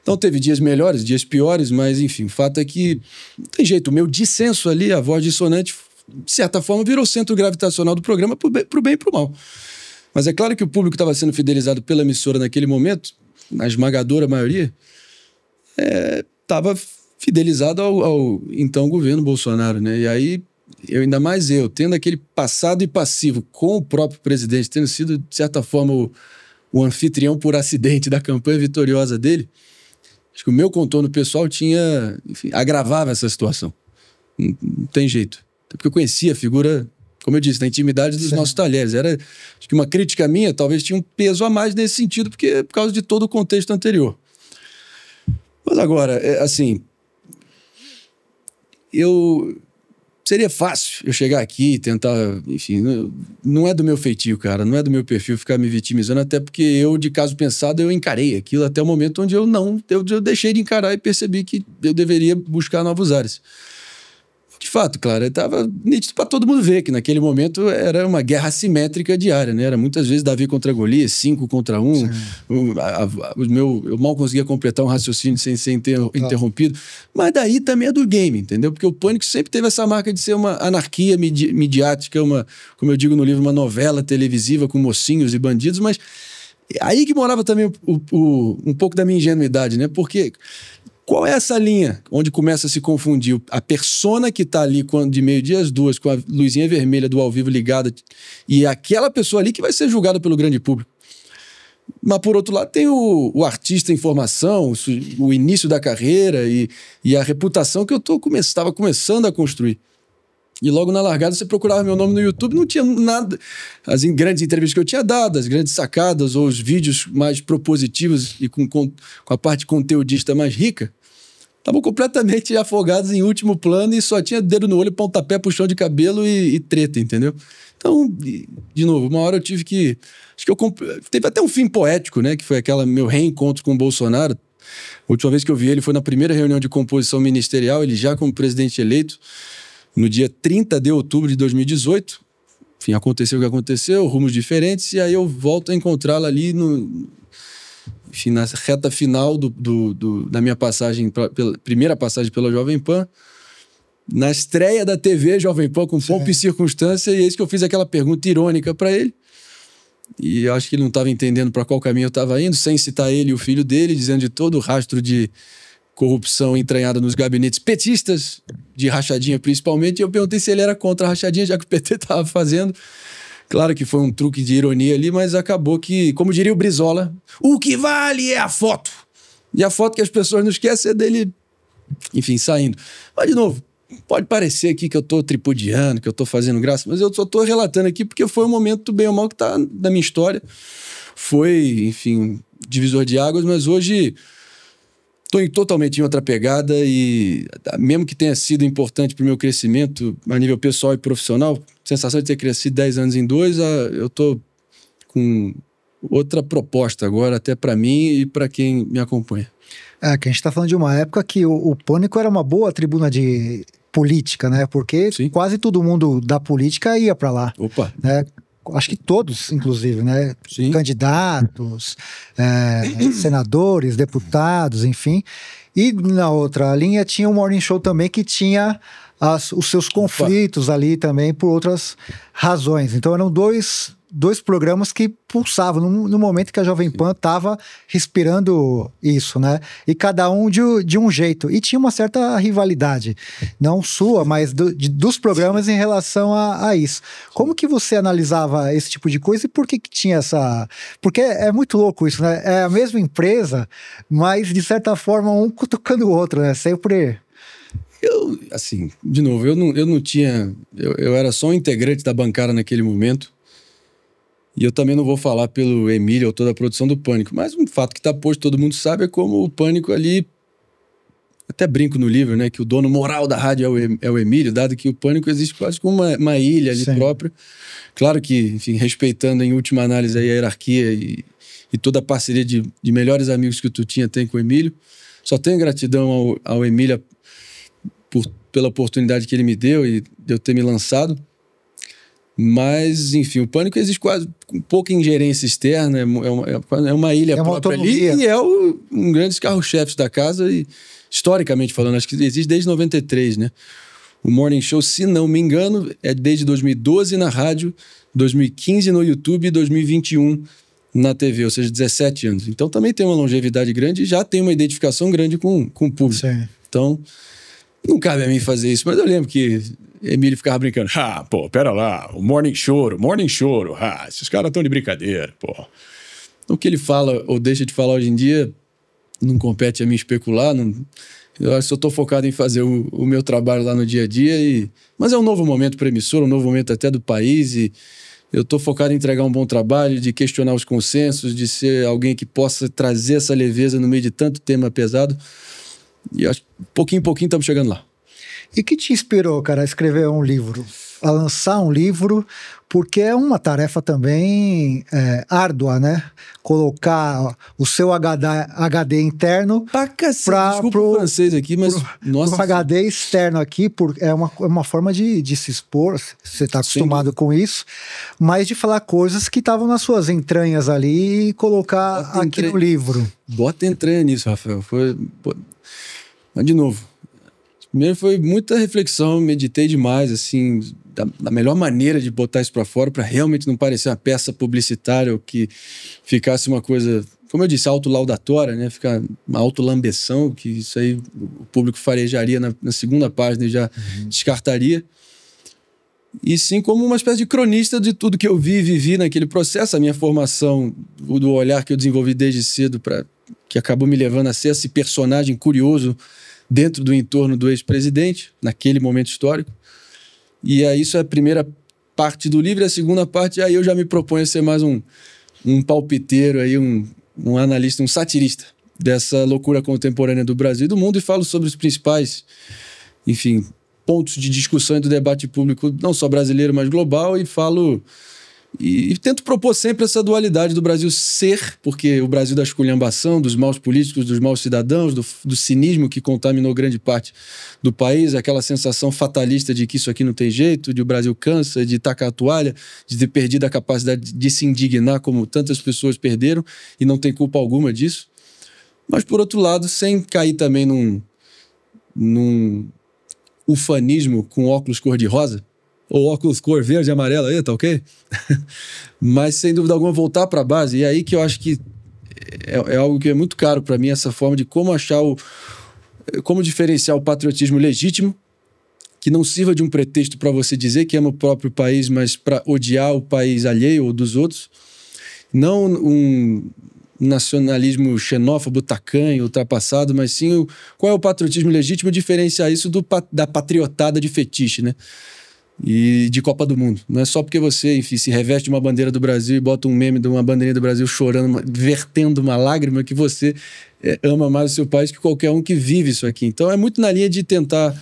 Então teve dias melhores, dias piores, mas enfim, o fato é que não tem jeito, o meu dissenso ali, a voz dissonante, de certa forma, virou o centro gravitacional do programa pro bem e pro mal. Mas é claro que o público estava sendo fidelizado pela emissora naquele momento, na esmagadora maioria, estava fidelizado ao então governo Bolsonaro, né? E aí, tendo aquele passado e passivo com o próprio presidente, tendo sido, de certa forma, o anfitrião por acidente da campanha vitoriosa dele, acho que o meu contorno pessoal agravava essa situação. Não tem jeito. Até porque eu conhecia a figura, como eu disse, na intimidade dos nossos talheres. Acho que uma crítica minha talvez tinha um peso a mais nesse sentido, por causa de todo o contexto anterior. Mas agora, seria fácil eu chegar aqui e tentar, enfim, não é do meu feitio, cara, não é do meu perfil ficar me vitimizando, até porque eu, de caso pensado, eu encarei aquilo até o momento onde eu deixei de encarar e percebi que eu deveria buscar novos ares. De fato, claro, estava nítido para todo mundo ver que naquele momento era uma guerra assimétrica diária, né? Era muitas vezes Davi contra Golias, 5 contra 1. Eu mal conseguia completar um raciocínio sem ser interrompido. Mas daí também é do game, entendeu? Porque o Pânico sempre teve essa marca de ser uma anarquia midiática, como eu digo no livro, uma novela televisiva com mocinhos e bandidos, mas aí que morava também um pouco da minha ingenuidade, né? Porque qual é essa linha onde começa a se confundir a persona que está ali de meio-dia às 2 com a luzinha vermelha do ao vivo ligada e aquela pessoa ali que vai ser julgada pelo grande público? Mas, por outro lado, tem o artista em formação, o início da carreira e a reputação que eu estava começando a construir. E logo na largada você procurava meu nome no YouTube, não tinha nada. As grandes entrevistas que eu tinha dado, as grandes sacadas ou os vídeos mais propositivos e com a parte conteudista mais rica, estavam completamente afogados em último plano e só tinha dedo no olho, pontapé, puxão de cabelo e treta, entendeu? Então, de novo, uma hora eu tive que... Acho que teve até um fim poético, né? Que foi meu reencontro com o Bolsonaro. A última vez que eu vi ele foi na primeira reunião de composição ministerial, ele já como presidente eleito, no dia 30 de outubro de 2018, enfim, aconteceu o que aconteceu, rumos diferentes, e aí eu volto a encontrá-la ali na reta final da minha passagem, primeira passagem pela Jovem Pan, na estreia da TV Jovem Pan, com pompa e circunstância, e é isso que eu fiz aquela pergunta irônica para ele, e eu acho que ele não estava entendendo para qual caminho eu estava indo, sem citar ele e o filho dele, dizendo de todo o rastro de corrupção entranhada nos gabinetes petistas, de rachadinha principalmente, e eu perguntei se ele era contra a rachadinha, já que o PT estava fazendo. Claro que foi um truque de ironia ali, mas acabou que, como diria o Brizola, o que vale é a foto. E a foto que as pessoas não esquecem é dele, enfim, saindo. Mas, de novo, pode parecer aqui que eu estou tripudiando, que eu estou fazendo graça, mas eu só estou relatando aqui porque foi um momento bem ou mal que está na minha história. Foi, enfim, divisor de águas, mas hoje estou totalmente em outra pegada e, mesmo que tenha sido importante para o meu crescimento a nível pessoal e profissional, sensação de ter crescido 10 anos em 2, eu estou com outra proposta agora, até para mim e para quem me acompanha. Que a gente está falando de uma época que o Pânico era uma boa tribuna de política, né? Porque Sim. quase todo mundo da política ia para lá. Opa! Né? Acho que todos, inclusive, né? Sim. Candidatos, senadores, deputados, enfim. E na outra linha tinha o Morning Show também, que tinha os seus conflitos ali também por outras razões. Então eram dois programas que pulsavam no momento que a Jovem Pan estava respirando isso, né? E cada um de um jeito. E tinha uma certa rivalidade, não sua, mas dos programas em relação a isso. Como que você analisava esse tipo de coisa e por que tinha essa... Porque é muito louco isso, né? É a mesma empresa, mas de certa forma um cutucando o outro, né? Sempre... Assim, de novo, eu não tinha... Eu era só um integrante da bancada naquele momento. E eu também não vou falar pelo Emílio ou toda a produção do Pânico, mas um fato que está posto, todo mundo sabe, é como o Pânico ali, até brinco no livro, né, que o dono moral da rádio é o Emílio, dado que o Pânico existe quase como uma ilha ali própria. Claro que, enfim, respeitando em última análise aí a hierarquia e toda a parceria de melhores amigos que o Tutinha tem com o Emílio. Só tenho gratidão ao Emílio pela oportunidade que ele me deu e de eu ter me lançado. Mas, enfim, o Pânico existe quase com pouca ingerência externa, é uma ilha própria ali e é um grande carro-chefe da casa e, historicamente falando, acho que existe desde 93, né? O Morning Show, se não me engano, é desde 2012 na rádio, 2015 no YouTube e 2021 na TV, ou seja, 17 anos. Então também tem uma longevidade grande e já tem uma identificação grande com o público. Sim. Então, não cabe a mim fazer isso, mas eu lembro que Emílio ficava brincando. Pera lá, o Morning Choro, esses caras estão de brincadeira, pô. O que ele fala ou deixa de falar hoje em dia não compete a mim especular, eu acho que eu estou focado em fazer o meu trabalho lá no dia a dia, mas é um novo momento para a emissora, um novo momento até do país, e eu estou focado em entregar um bom trabalho, de questionar os consensos, de ser alguém que possa trazer essa leveza no meio de tanto tema pesado. E acho que pouquinho em pouquinho estamos chegando lá. E que te inspirou, cara, a escrever um livro? A lançar um livro, porque é uma tarefa também árdua, né? Colocar o seu HD interno desculpa o francês aqui, mas nossa, HD externo aqui, é uma forma de se expor, você está acostumado com isso, mas de falar coisas que estavam nas suas entranhas ali e colocar aqui no livro. Bota entranha nisso, Rafael. Mas, de novo, primeiro foi muita reflexão, meditei demais, assim, da melhor maneira de botar isso para fora, para realmente não parecer uma peça publicitária ou que ficasse uma coisa, como eu disse, autolaudatória, né? Ficar uma autolambeção, que isso aí o público farejaria na segunda página e já descartaria. E sim como uma espécie de cronista de tudo que eu vi e vivi naquele processo, a minha formação, do olhar que eu desenvolvi desde cedo, que acabou me levando a ser esse personagem curioso dentro do entorno do ex-presidente, naquele momento histórico. E aí isso é a primeira parte do livro, e a segunda parte, aí eu já me proponho a ser mais um palpiteiro, aí, um analista, um satirista dessa loucura contemporânea do Brasil e do mundo, e falo sobre os principais, enfim, pontos de discussão e do debate público, não só brasileiro, mas global, e tento propor sempre essa dualidade do Brasil ser, porque o Brasil da esculhambação, dos maus políticos, dos maus cidadãos, do cinismo que contaminou grande parte do país, aquela sensação fatalista de que isso aqui não tem jeito, de o Brasil cansa, de tacar a toalha, de ter perdido a capacidade de se indignar como tantas pessoas perderam, e não tem culpa alguma disso. Mas, por outro lado, sem cair também num ufanismo com óculos cor-de-rosa, ou óculos cor verde e amarelo aí, tá ok? Mas, sem dúvida alguma, voltar para a base. E aí que eu acho que é algo que é muito caro para mim, essa forma de como como diferenciar o patriotismo legítimo, que não sirva de um pretexto para você dizer que ama o próprio país, mas para odiar o país alheio ou dos outros. Não um nacionalismo xenófobo, tacanho, ultrapassado, mas sim qual é o patriotismo legítimo, diferenciar isso da patriotada de fetiche, né? E de Copa do Mundo. Não é só porque você, enfim, se reveste de uma bandeira do Brasil e bota um meme de uma bandeirinha do Brasil chorando, vertendo uma lágrima, que você ama mais o seu país que qualquer um que vive isso aqui. Então é muito na linha de tentar,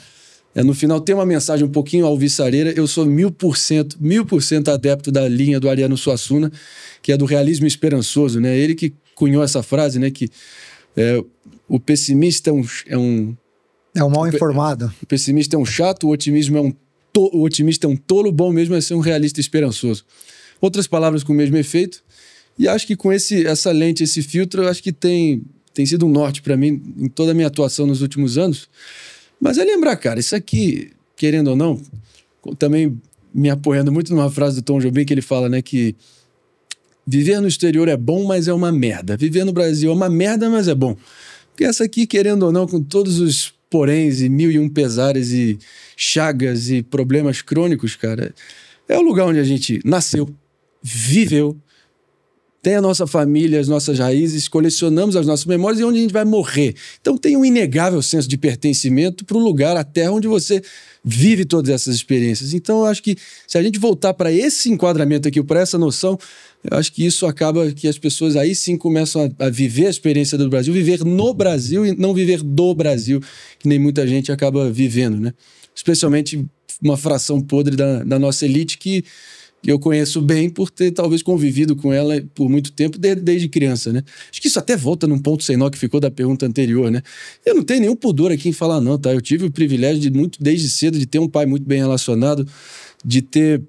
no final, ter uma mensagem um pouquinho alvissareira. Eu sou 1000% adepto da linha do Ariano Suassuna, que é do realismo esperançoso, né? Ele que cunhou essa frase, né? Que O pessimista é um mal informado. O pessimista é um chato, o otimista é um tolo, bom mesmo é ser um realista esperançoso. Outras palavras com o mesmo efeito. E acho que com essa lente, esse filtro, eu acho que tem sido um norte para mim em toda a minha atuação nos últimos anos. Mas é lembrar, cara, isso aqui, querendo ou não, também me apoiando muito numa frase do Tom Jobim, que ele fala, né, que viver no exterior é bom, mas é uma merda. Viver no Brasil é uma merda, mas é bom. Porque essa aqui, querendo ou não, com todos os poréns e 1001 pesares e chagas e problemas crônicos, cara, é o lugar onde a gente nasceu, viveu, tem a nossa família, as nossas raízes, colecionamos as nossas memórias e onde a gente vai morrer. Então tem um inegável senso de pertencimento para o lugar, a terra onde você vive todas essas experiências. Então eu acho que se a gente voltar para esse enquadramento aqui, para essa noção, eu acho que isso acaba que as pessoas aí sim começam a viver a experiência do Brasil, viver no Brasil e não viver do Brasil, que nem muita gente acaba vivendo, né? Especialmente uma fração podre da nossa elite que eu conheço bem por ter talvez convivido com ela por muito tempo, desde criança, né? Acho que isso até volta num ponto sem nó que ficou da pergunta anterior, né? Eu não tenho nenhum pudor aqui em falar não, tá? Eu tive o privilégio desde cedo de ter um pai muito bem relacionado, de ter,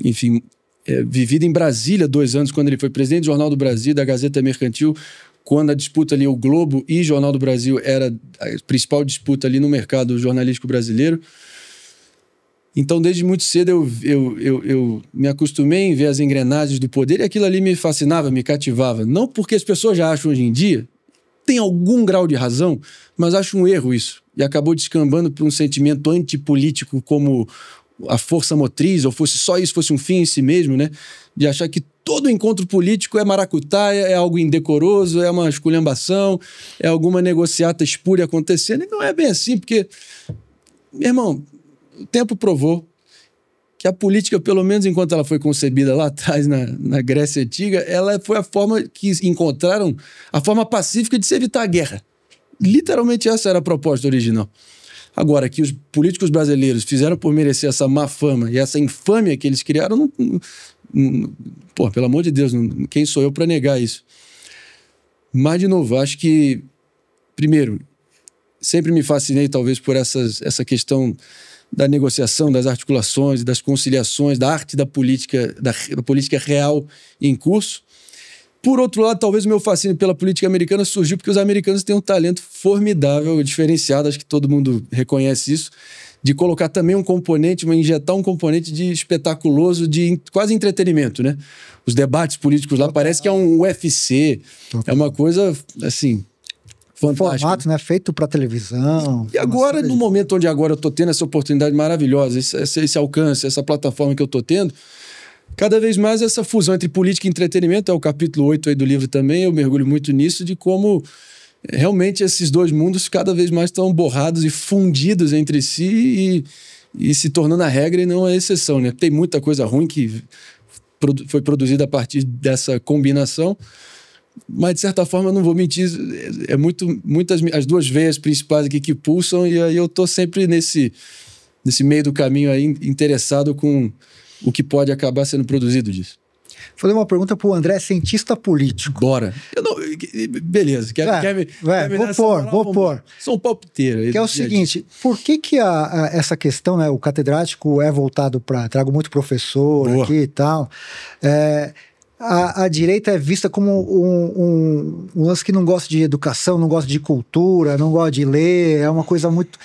enfim, vivido em Brasília 2 anos, quando ele foi presidente do Jornal do Brasil, da Gazeta Mercantil, quando a disputa ali, o Globo e Jornal do Brasil era a principal disputa ali no mercado jornalístico brasileiro. Então, desde muito cedo, eu me acostumei em ver as engrenagens do poder e aquilo ali me fascinava, me cativava. Não porque as pessoas já acham hoje em dia, tem algum grau de razão, mas acho um erro isso. E acabou descambando para um sentimento antipolítico como a força motriz, ou fosse só isso, fosse um fim em si mesmo, né? De achar que todo encontro político é maracutaia, é algo indecoroso, é uma esculhambação, é alguma negociata espúria acontecendo. E não é bem assim, porque, meu irmão, o tempo provou que a política, pelo menos enquanto ela foi concebida lá atrás na Grécia Antiga, ela foi a forma que encontraram, a forma pacífica de se evitar a guerra. Literalmente essa era a proposta original. Agora, que os políticos brasileiros fizeram por merecer essa má fama e essa infâmia que eles criaram, pô, pelo amor de Deus, quem sou eu para negar isso? Mas, de novo, acho que, primeiro, sempre me fascinei talvez por essa questão da negociação, das articulações, das conciliações, da arte da política real em curso. Por outro lado, talvez o meu fascínio pela política americana surgiu porque os americanos têm um talento formidável, diferenciado, acho que todo mundo reconhece isso, de colocar também um componente, injetar um componente de espetaculoso, de quase entretenimento, né? Os debates políticos lá parece que é um UFC, é uma coisa, assim, fantástica. Formato, né? Feito para televisão. E agora, no momento onde agora eu tô tendo essa oportunidade maravilhosa, esse alcance, essa plataforma que eu tô tendo, cada vez mais essa fusão entre política e entretenimento, é o capítulo 8 aí do livro também, eu mergulho muito nisso, de como realmente esses dois mundos cada vez mais estão borrados e fundidos entre si e se tornando a regra e não a exceção, né? Tem muita coisa ruim que foi produzida a partir dessa combinação, mas de certa forma, eu não vou mentir, as duas veias principais aqui que pulsam, e aí eu tô sempre nesse meio do caminho aí, interessado com o que pode acabar sendo produzido disso. Vou fazer uma pergunta pro André, cientista político. Bora. Beleza. Vou pôr. Sou um palpiteiro. Que é o seguinte, por que essa questão, né, o catedrático é voltado para... Trago muito professor Boa. Aqui e tal. A direita é vista como um lance que não gosta de educação, não gosta de cultura, não gosta de ler, é uma coisa muito...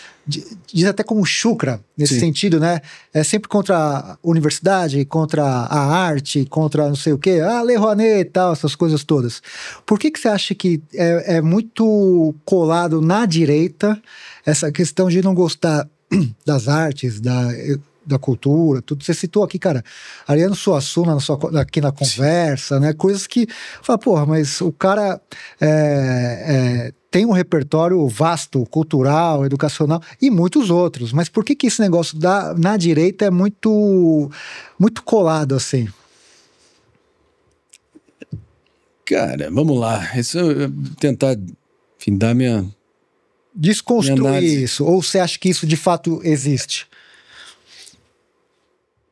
Diz até como chucra, nesse Sim. sentido, né? É sempre contra a universidade, contra a arte, contra não sei o quê. Lei Rouanet e tal, essas coisas todas. Por que você acha que é muito colado na direita essa questão de não gostar das artes, da cultura, tudo. Você citou aqui, cara, Ariano Suassuna aqui na conversa, né? Coisas que... Fala, porra, mas o cara tem um repertório vasto, cultural, educacional e muitos outros. Mas por que esse negócio na direita é muito, muito colado assim? Cara, vamos lá. Isso eu tentar, enfim, dar minha... Desconstruir isso. Ou você acha que isso de fato existe?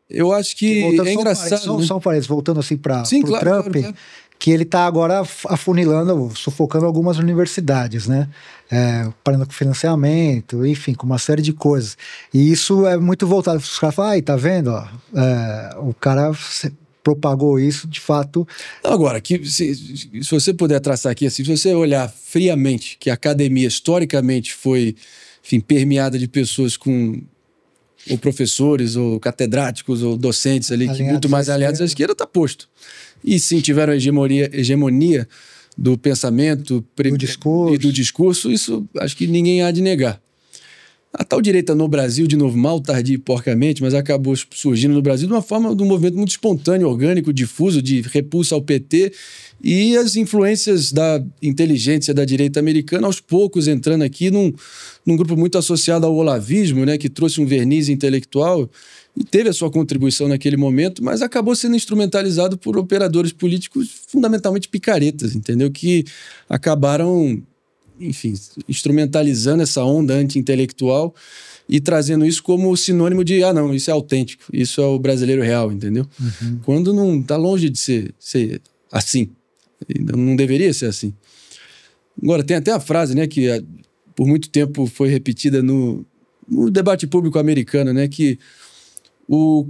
Eu acho que é engraçado. Só um parênteses, voltando assim para o claro, Trump, claro. que ele está agora afunilando, sufocando algumas universidades, né? Parando com financiamento, enfim, com uma série de coisas. E isso é muito voltado. Os caras falam, tá vendo? Ó, o cara propagou isso, de fato. Agora, se você puder traçar aqui, assim, se você olhar friamente que a academia historicamente foi, enfim, permeada de pessoas ou professores, ou catedráticos, ou docentes ali, que muito mais aliados à esquerda, está posto. E sim, tiveram a hegemonia do pensamento e do discurso, isso acho que ninguém há de negar. A tal direita no Brasil, de novo, mal, tardio e porcamente, mas acabou surgindo no Brasil de um movimento muito espontâneo, orgânico, difuso, de repulsa ao PT, e as influências da inteligência da direita americana, aos poucos entrando aqui num grupo muito associado ao olavismo, né, que trouxe um verniz intelectual e teve a sua contribuição naquele momento, mas acabou sendo instrumentalizado por operadores políticos fundamentalmente picaretas, entendeu? Que acabaram, enfim, instrumentalizando essa onda anti-intelectual e trazendo isso como sinônimo de, não, isso é autêntico, isso é o brasileiro real, entendeu? Uhum. Quando não está longe de ser assim. Não deveria ser assim. Agora, tem até a frase, né, que por muito tempo foi repetida no debate público americano, né, que o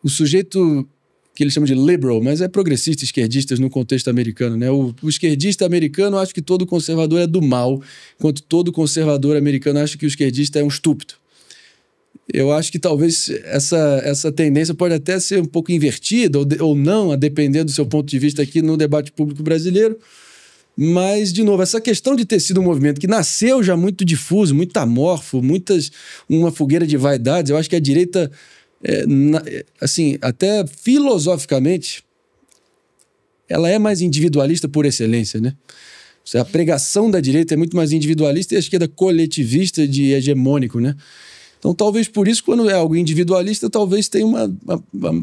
sujeito que eles chamam de liberal, mas é progressista, esquerdistas no contexto americano, né? O esquerdista americano acha que todo conservador é do mal, enquanto todo conservador americano acha que o esquerdista é um estúpido. Eu acho que talvez essa tendência pode até ser um pouco invertida ou não, a depender do seu ponto de vista aqui no debate público brasileiro. Mas, de novo, essa questão de ter sido um movimento que nasceu já muito difuso, muito amorfo, uma fogueira de vaidades, eu acho que a direita, assim, até filosoficamente, ela é mais individualista por excelência, né? A pregação da direita é muito mais individualista e a esquerda coletivista de hegemônico, né? Então, talvez por isso, quando é algo individualista, talvez tenha uma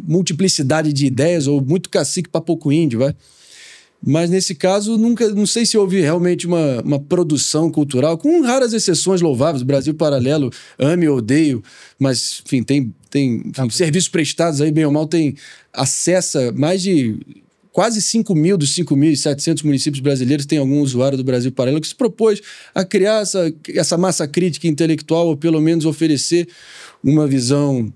multiplicidade de ideias ou muito cacique para pouco índio, vai? Mas, nesse caso, não sei se houve realmente uma produção cultural, com raras exceções louváveis. O Brasil Paralelo, ame ou odeio, mas, enfim, tem serviços prestados aí, bem ou mal, acessa mais de quase 5 mil dos 5.700 municípios brasileiros, tem algum usuário do Brasil Paralelo que se propôs a criar essa massa crítica intelectual, ou pelo menos oferecer uma visão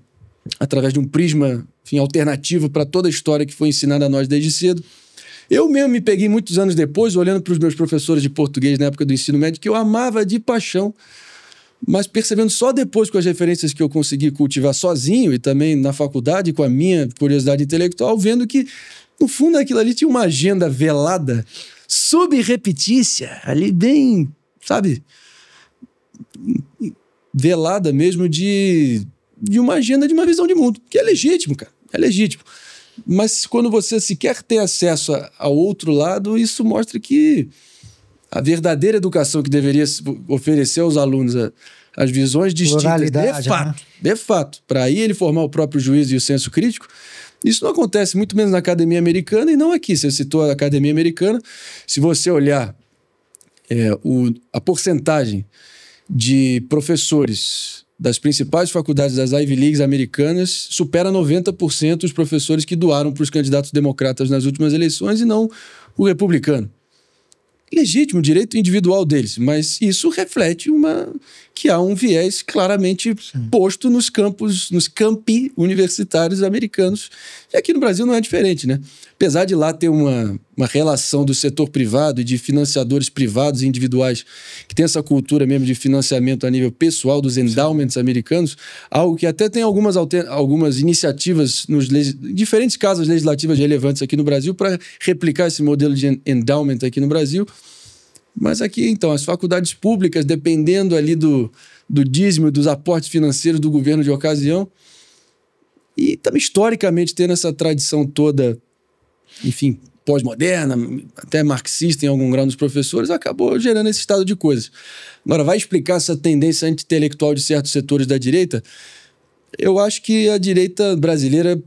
através de um prisma, enfim, alternativo para toda a história que foi ensinada a nós desde cedo. Eu mesmo me peguei muitos anos depois, olhando para os meus professores de português na época do ensino médio, que eu amava de paixão, mas percebendo só depois com as referências que eu consegui cultivar sozinho e também na faculdade, com a minha curiosidade intelectual, vendo que, no fundo, aquilo ali tinha uma agenda velada, subrepetícia, ali bem, sabe, velada mesmo de uma agenda, de uma visão de mundo, que é legítimo, cara, é legítimo. Mas quando você sequer tem acesso ao outro lado, isso mostra que a verdadeira educação que deveria oferecer aos alunos as visões distintas, de fato, para aí ele formar o próprio juízo e o senso crítico, isso não acontece muito menos na academia americana e não aqui. Você citou a academia americana, se você olhar a porcentagem de professores das principais faculdades das Ivy Leagues americanas, supera 90% os professores que doaram para os candidatos democratas nas últimas eleições e não o republicano. Legítimo, direito individual deles, mas isso reflete que há um viés claramente posto nos campi universitários americanos. E aqui no Brasil não é diferente, né? Apesar de lá ter uma relação do setor privado e de financiadores privados e individuais que tem essa cultura mesmo de financiamento a nível pessoal dos endowments americanos, algo que até tem algumas iniciativas em diferentes casas legislativas relevantes aqui no Brasil para replicar esse modelo de endowment aqui no Brasil. Mas aqui, então, as faculdades públicas, dependendo ali do dízimo, dos aportes financeiros do governo de ocasião, e também historicamente tendo essa tradição toda, enfim, pós-moderna, até marxista em algum grau dos professores, acabou gerando esse estado de coisas. Agora, vai explicar essa tendência anti-intelectual de certos setores da direita? Eu acho que a direita brasileira,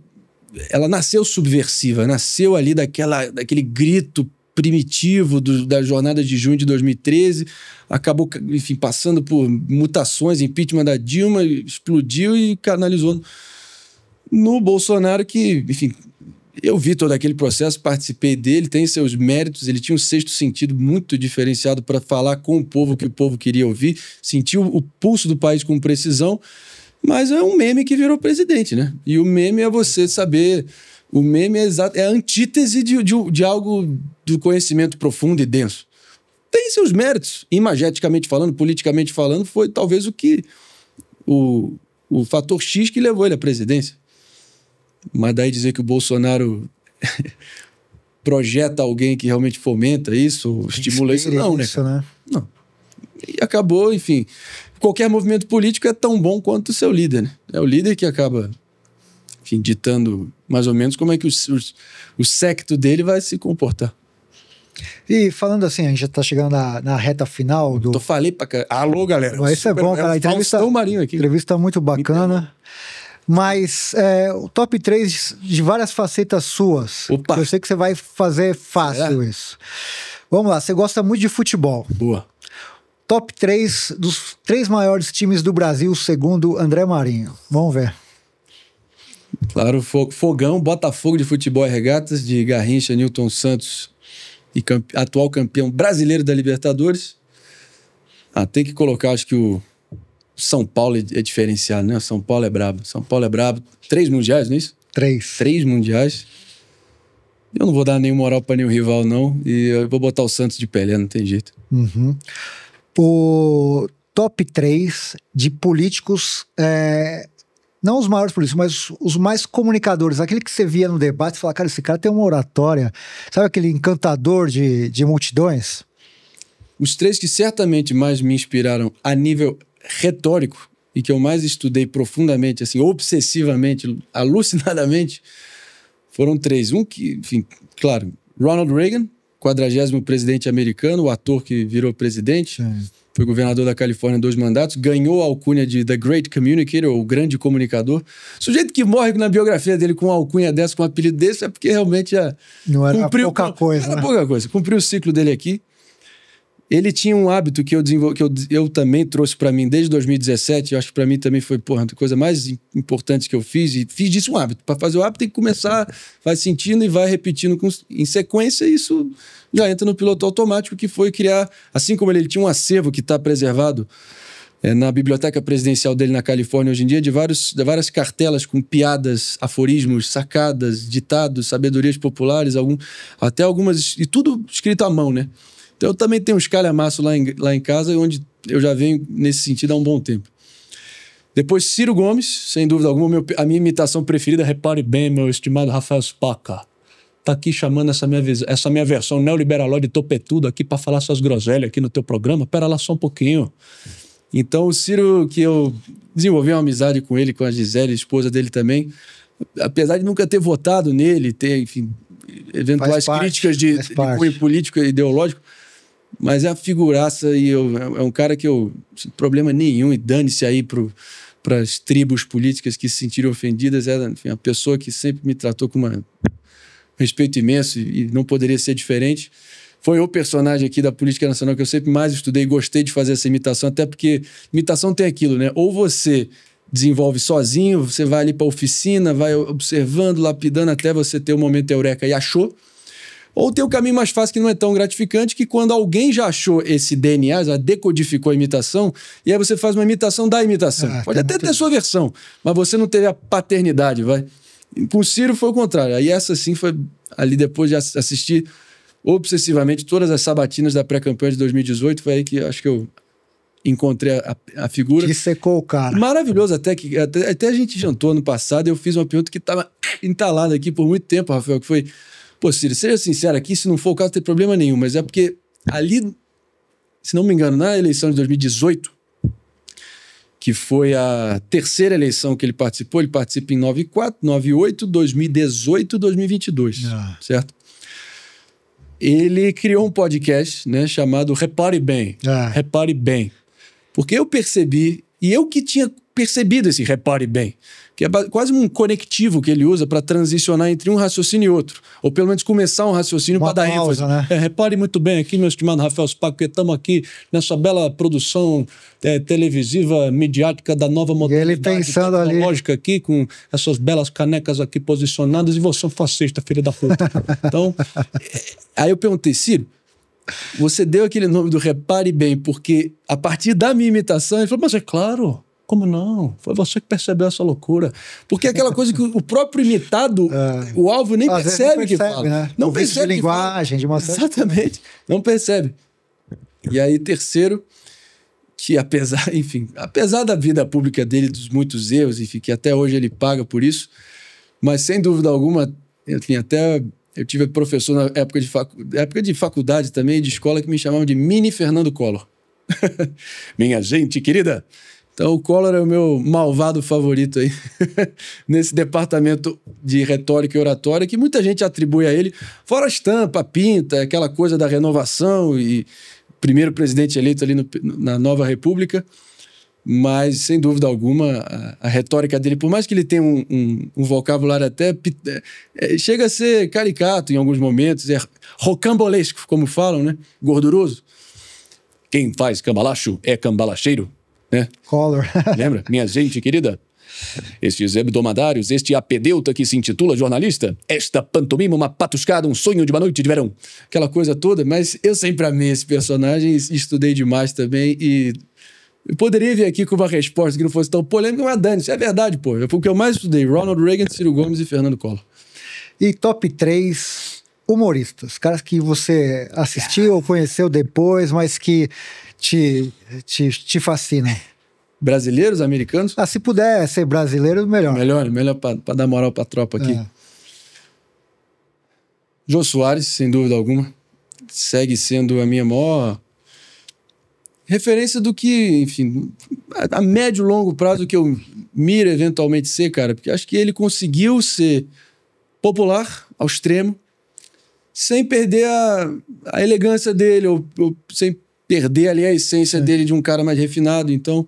ela nasceu subversiva, nasceu ali daquele grito primitivo da jornada de junho de 2013, acabou, enfim, passando por mutações, impeachment da Dilma, explodiu e canalizou no Bolsonaro, que, enfim, Eu vi todo aquele processo, participei dele, tem seus méritos, ele tinha um sexto sentido muito diferenciado para falar com o povo que o povo queria ouvir, sentiu o pulso do país com precisão, mas é um meme que virou presidente, né? E o meme é você saber... O meme é a antítese de algo do conhecimento profundo e denso. Tem seus méritos, imageticamente falando, politicamente falando, foi talvez o fator X que levou ele à presidência. Mas daí dizer que o Bolsonaro projeta alguém que realmente fomenta isso, ou estimula isso, não, né? Né? Não. E acabou, enfim. Qualquer movimento político é tão bom quanto o seu líder, né? É o líder que acaba, enfim, ditando mais ou menos como é que o séquito dele vai se comportar. E falando assim, a gente já tá chegando na reta final do... Falei pra cá. Alô, galera. Mas isso é bom, cara. Entrevista muito bacana. Mas o top 3 de várias facetas suas. Opa. Eu sei que você vai fazer fácil isso. Vamos lá, você gosta muito de futebol. Boa. Top 3 dos 3 maiores times do Brasil, segundo André Marinho. Vamos ver. Claro, Fogão, Botafogo de Futebol e Regatas, de Garrincha, Newton Santos e atual campeão brasileiro da Libertadores. Tem que colocar, acho que o São Paulo é diferenciado, né? São Paulo é brabo. 3 mundiais, não é isso? 3 mundiais. Eu não vou dar nenhuma moral pra nenhum rival, não. E eu vou botar o Santos de Pelé, não tem jeito. Uhum. O top 3 de políticos, não os maiores políticos, mas os mais comunicadores. Aquele que você via no debate e falava, cara, esse cara tem uma oratória. Sabe aquele encantador de multidões? Os 3 que certamente mais me inspiraram a nível retórico e que eu mais estudei profundamente, assim, obsessivamente, alucinadamente, foram 3. Um que, enfim, claro, Ronald Reagan, 40º presidente americano, o ator que virou presidente, foi governador da Califórnia 2 mandatos, ganhou a alcunha de The Great Communicator, o grande comunicador. Sujeito que morre na biografia dele com uma alcunha dessa, com um apelido desse, é porque realmente não era pouca coisa. Era pouca coisa. Cumpriu o ciclo dele aqui. Ele tinha um hábito que eu também trouxe para mim desde 2017. Eu acho que para mim também foi a coisa mais importante que eu fiz. E fiz disso um hábito. Para fazer o hábito tem que começar, vai sentindo e vai repetindo em sequência. Isso já entra no piloto automático, que foi criar, assim como ele tinha um acervo que está preservado na biblioteca presidencial dele na Califórnia hoje em dia, de várias cartelas com piadas, aforismos, sacadas, ditados, sabedorias populares, até algumas, e tudo escrito à mão, né? Então eu também tenho uns calhamaços lá em casa, onde eu já venho nesse sentido há um bom tempo. Depois Ciro Gomes, sem dúvida alguma, a minha imitação preferida, repare bem, meu estimado Rafael Spaca, tá aqui chamando essa minha versão neoliberalóide topetudo aqui para falar suas groselhas aqui no teu programa, pera lá só um pouquinho. Então o Ciro, que eu desenvolvi uma amizade com ele, com a Gisele, esposa dele também, apesar de nunca ter votado nele, ter, enfim, eventuais críticas de cunho político e ideológico, mas é a figuraça e é um cara que eu, sem problema nenhum, e dane-se aí para as tribos políticas que se sentiram ofendidas, enfim, a pessoa que sempre me tratou com um respeito imenso e não poderia ser diferente. Foi o personagem aqui da política nacional que eu sempre mais estudei e gostei de fazer essa imitação, até porque imitação tem aquilo, né? Ou você desenvolve sozinho, você vai ali para a oficina, vai observando, lapidando até você ter o momento eureka e achou. Ou tem o caminho mais fácil que não é tão gratificante, que quando alguém já achou esse DNA, já decodificou a imitação, e aí você faz uma imitação da imitação. Pode até ter sua versão, mas você não teve a paternidade, vai. Com o Ciro foi o contrário. Aí essa sim foi ali depois de assistir obsessivamente todas as sabatinas da pré-campanha de 2018, foi aí que acho que eu encontrei a figura. Que secou o cara. Maravilhoso, até a gente jantou ano passado e eu fiz uma pergunta que estava entalada aqui por muito tempo, Rafael, que foi: pô, Ciro, seja sincero aqui, se não for o caso, não tem problema nenhum, mas é porque ali, se não me engano, na eleição de 2018, que foi a terceira eleição que ele participou, ele participa em 94, 98, 2018 e 2022, certo? Ele criou um podcast, né, chamado Repare Bem. Repare Bem. Porque eu percebi, E eu que tinha percebido esse repare bem, que é quase um conectivo que ele usa para transicionar entre um raciocínio e outro. Ou pelo menos começar um raciocínio para dar ênfase. Né? Repare muito bem aqui, meu estimado Rafael Spaco, que estamos aqui nessa bela produção televisiva, midiática da nova modernidade ele pensando tecnológica ali, aqui, com essas belas canecas aqui posicionadas, e você é um fascista, filho da puta. Então, aí eu perguntei, Ciro, você deu aquele nome do repare bem, porque a partir da minha imitação, ele falou, mas é claro, como não? Foi você que percebeu essa loucura. Porque é aquela coisa que o próprio imitado, o alvo nem percebe que fala. Né? Não percebe de linguagem, de uma certa... Exatamente, não percebe. E aí, terceiro, que apesar da vida pública dele, dos muitos erros, enfim, que até hoje ele paga por isso, mas sem dúvida alguma, enfim, até... Eu tive professor na época de faculdade também, de escola, que me chamavam de Mini Fernando Collor. Minha gente querida. Então o Collor é o meu malvado favorito aí, nesse departamento de retórica e oratória, que muita gente atribui a ele, fora a estampa, a pinta, aquela coisa da renovação e primeiro presidente eleito ali na Nova República. Mas, sem dúvida alguma, a retórica dele, por mais que ele tenha um vocabulário até... chega a ser caricato em alguns momentos, é rocambolesco, como falam, né? Gorduroso. Quem faz cambalacho é cambalacheiro, né? Collor. Lembra? Minha gente querida, estes hebdomadários, este apedeuta que se intitula jornalista, esta pantomima, uma patuscada, um sonho de uma noite de verão. Aquela coisa toda, mas eu sempre amei esse personagem, estudei demais também e... Eu poderia vir aqui com uma resposta que não fosse tão polêmica, mas dane-se, é verdade, pô. É porque eu mais estudei: Ronald Reagan, Ciro Gomes e Fernando Collor. E top 3 humoristas, caras que você assistiu ou conheceu depois, mas que te fascinam. Brasileiros, americanos? Se puder ser brasileiro, melhor. Melhor pra dar moral pra tropa aqui. Jô Soares, sem dúvida alguma. Segue sendo a minha maior... referência do que, enfim, a médio e longo prazo que eu miro eventualmente ser, cara, porque acho que ele conseguiu ser popular ao extremo, sem perder a elegância dele, ou sem perder ali a essência dele de um cara mais refinado. Então,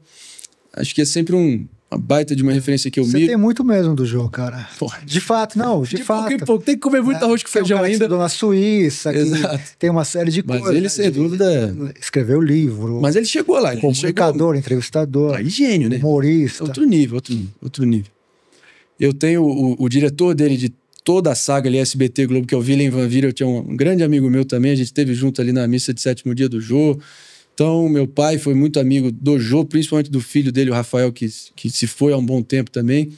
acho que é sempre uma baita de uma referência que eu miro. Você tem muito mesmo do Jô, cara. Porra. De fato, não, de fato. Pouco em pouco. Tem que comer muito arroz com feijão ainda. Na Suíça, tem uma série de coisas. Mas ele, sem dúvida... escreveu livro. Mas ele chegou lá. Comunicador, entrevistador. Aí, gênio, né? Humorista. Outro nível. Eu tenho o diretor dele de toda a saga ali, SBT Globo, que é o Willem Van Vira. Eu tinha um grande amigo meu também. A gente esteve junto ali na missa de 7º dia do Jô. Então, meu pai foi muito amigo do Jô, principalmente do filho dele, o Rafael, que se foi há um bom tempo também.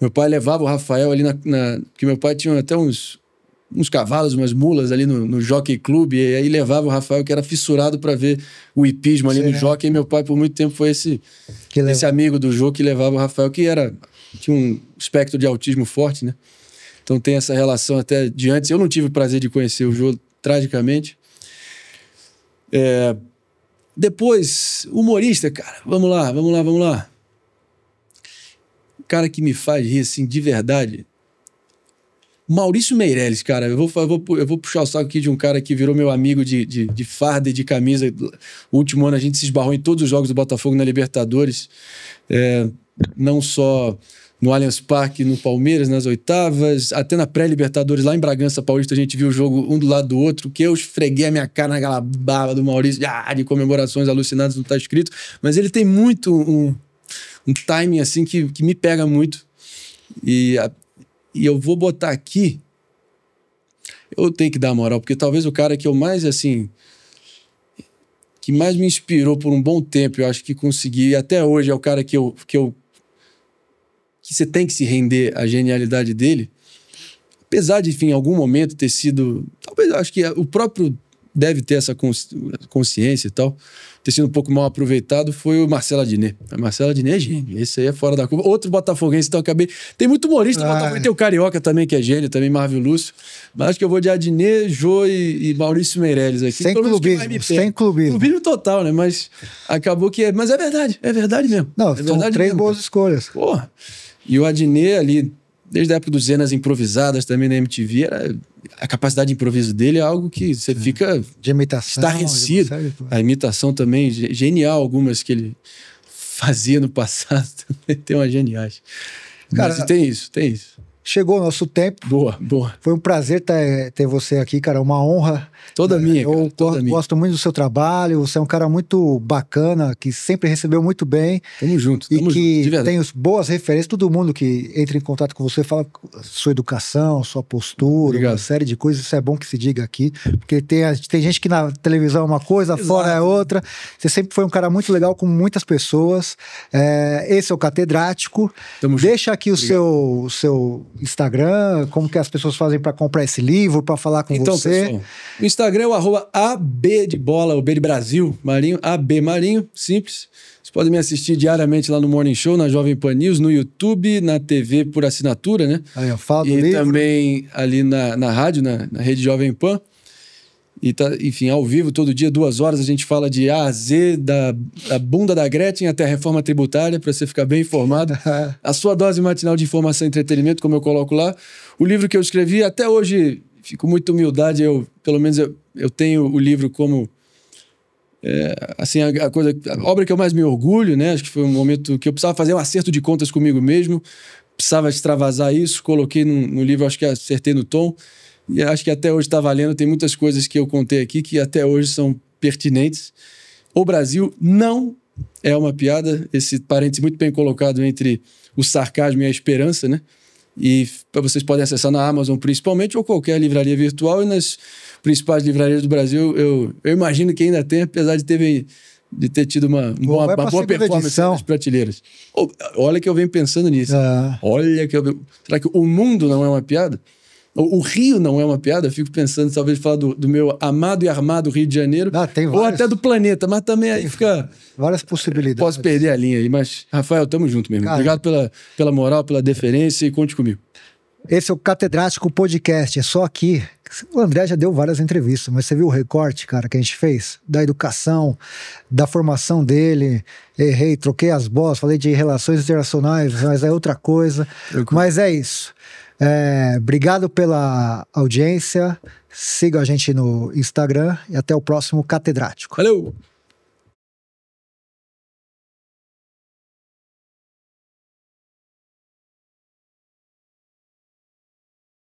Meu pai levava o Rafael ali porque meu pai tinha até uns cavalos, umas mulas ali no Jockey Club, e aí levava o Rafael, que era fissurado para ver o hipismo ali no jockey, e meu pai por muito tempo foi esse amigo do Jô que levava o Rafael, que tinha um espectro de autismo forte, né? Então tem essa relação até de antes. Eu não tive o prazer de conhecer o Jô, tragicamente. Depois, humorista, cara, vamos lá. O cara que me faz rir, assim, de verdade... Maurício Meirelles, cara, eu vou puxar o saco aqui de um cara que virou meu amigo de farda e de camisa. O último ano a gente se esbarrou em todos os jogos do Botafogo na Libertadores, não só no Allianz Parque, no Palmeiras, nas oitavas, até na pré-Libertadores, lá em Bragança Paulista, a gente viu o jogo um do lado do outro, que eu esfreguei a minha cara naquela baba do Maurício, de comemorações alucinadas, não tá escrito, mas ele tem muito um timing assim que me pega muito, e eu vou botar aqui, eu tenho que dar moral, porque talvez o cara que eu mais, assim, que mais me inspirou por um bom tempo, eu acho que consegui, até hoje é o cara que você tem que se render à genialidade dele, apesar de, enfim, em algum momento ter sido, talvez, acho que o próprio deve ter essa consciência e tal, ter sido um pouco mal aproveitado, foi o Marcelo Adnet. A Marcelo Adnet é gênio, esse aí é fora da curva. Outro botafoguense, então acabei... Tem muito humorista no Botafogo, tem o Carioca também, que é gênio, também Marvio Lúcio, mas acho que eu vou de Adnet, Jô e Maurício Meirelles aqui. Sem clubismo. Clubismo total, né? Mas acabou que... Mas é verdade mesmo. Não, são três boas escolhas. Porra. E o Adnet ali, desde a época dos Zenas improvisadas também na MTV, a capacidade de improviso dele é algo que você fica... De imitação. Estarrecido. A imitação também, genial, algumas que ele fazia no passado também tem umas geniais. Cara, mas tem isso. Chegou o nosso tempo. Boa. Foi um prazer ter você aqui, cara. Uma honra. Toda minha, cara. Eu gosto muito do seu trabalho. Você é um cara muito bacana, que sempre recebeu muito bem. Tamo junto, e que tem boas referências. Todo mundo que entra em contato com você fala sua educação, sua postura, Obrigado. uma série de coisas. Isso é bom que se diga aqui. Porque tem gente que na televisão é uma coisa, exato, fora é outra. Você sempre foi um cara muito legal com muitas pessoas. Esse é o Catedrático. Deixa aqui o seu Instagram, como que as pessoas fazem para comprar esse livro, para falar com você. Pessoal, o Instagram é o @AB de bola, o B de Brasil, Marinho, AB Marinho, simples. Vocês podem me assistir diariamente lá no Morning Show, na Jovem Pan News, no YouTube, na TV por assinatura, né? Aí eu falo do livro. E também ali na rádio, na rede Jovem Pan. E tá, enfim, ao vivo, todo dia, 2 horas, a gente fala de A a Z, da bunda da Gretchen até a reforma tributária, para você ficar bem informado. A sua dose matinal de informação e entretenimento, como eu coloco lá. O livro que eu escrevi, até hoje, fico muito humildade, pelo menos eu tenho o livro como assim, a obra que eu mais me orgulho, né? Acho que foi um momento que eu precisava fazer um acerto de contas comigo mesmo, precisava extravasar isso, coloquei no livro, acho que acertei no tom. E acho que até hoje está valendo. Tem muitas coisas que eu contei aqui que até hoje são pertinentes. O Brasil não é uma piada. Esse parênteses muito bem colocado entre o sarcasmo e a esperança, né? E vocês podem acessar na Amazon principalmente ou qualquer livraria virtual. E nas principais livrarias do Brasil, eu imagino que ainda tem, apesar de ter tido uma boa performance nas prateleiras. Olha que eu venho pensando nisso. Será que o mundo não é uma piada? O Rio não é uma piada? Eu fico pensando, talvez, falar do meu amado e armado Rio de Janeiro. Ou até do planeta, mas também aí fica... Várias possibilidades. Posso perder a linha aí, mas, Rafael, tamo junto mesmo. Cara, obrigado pela moral, pela deferência e conte comigo. Esse é o Catedrático Podcast, é só aqui. O André já deu várias entrevistas, mas você viu o recorte, cara, que a gente fez? Da educação, da formação dele. Errei, troquei as bolas, falei de relações internacionais, mas é outra coisa. Mas é isso. Obrigado pela audiência. Siga a gente no Instagram e até o próximo Catedrático. Valeu!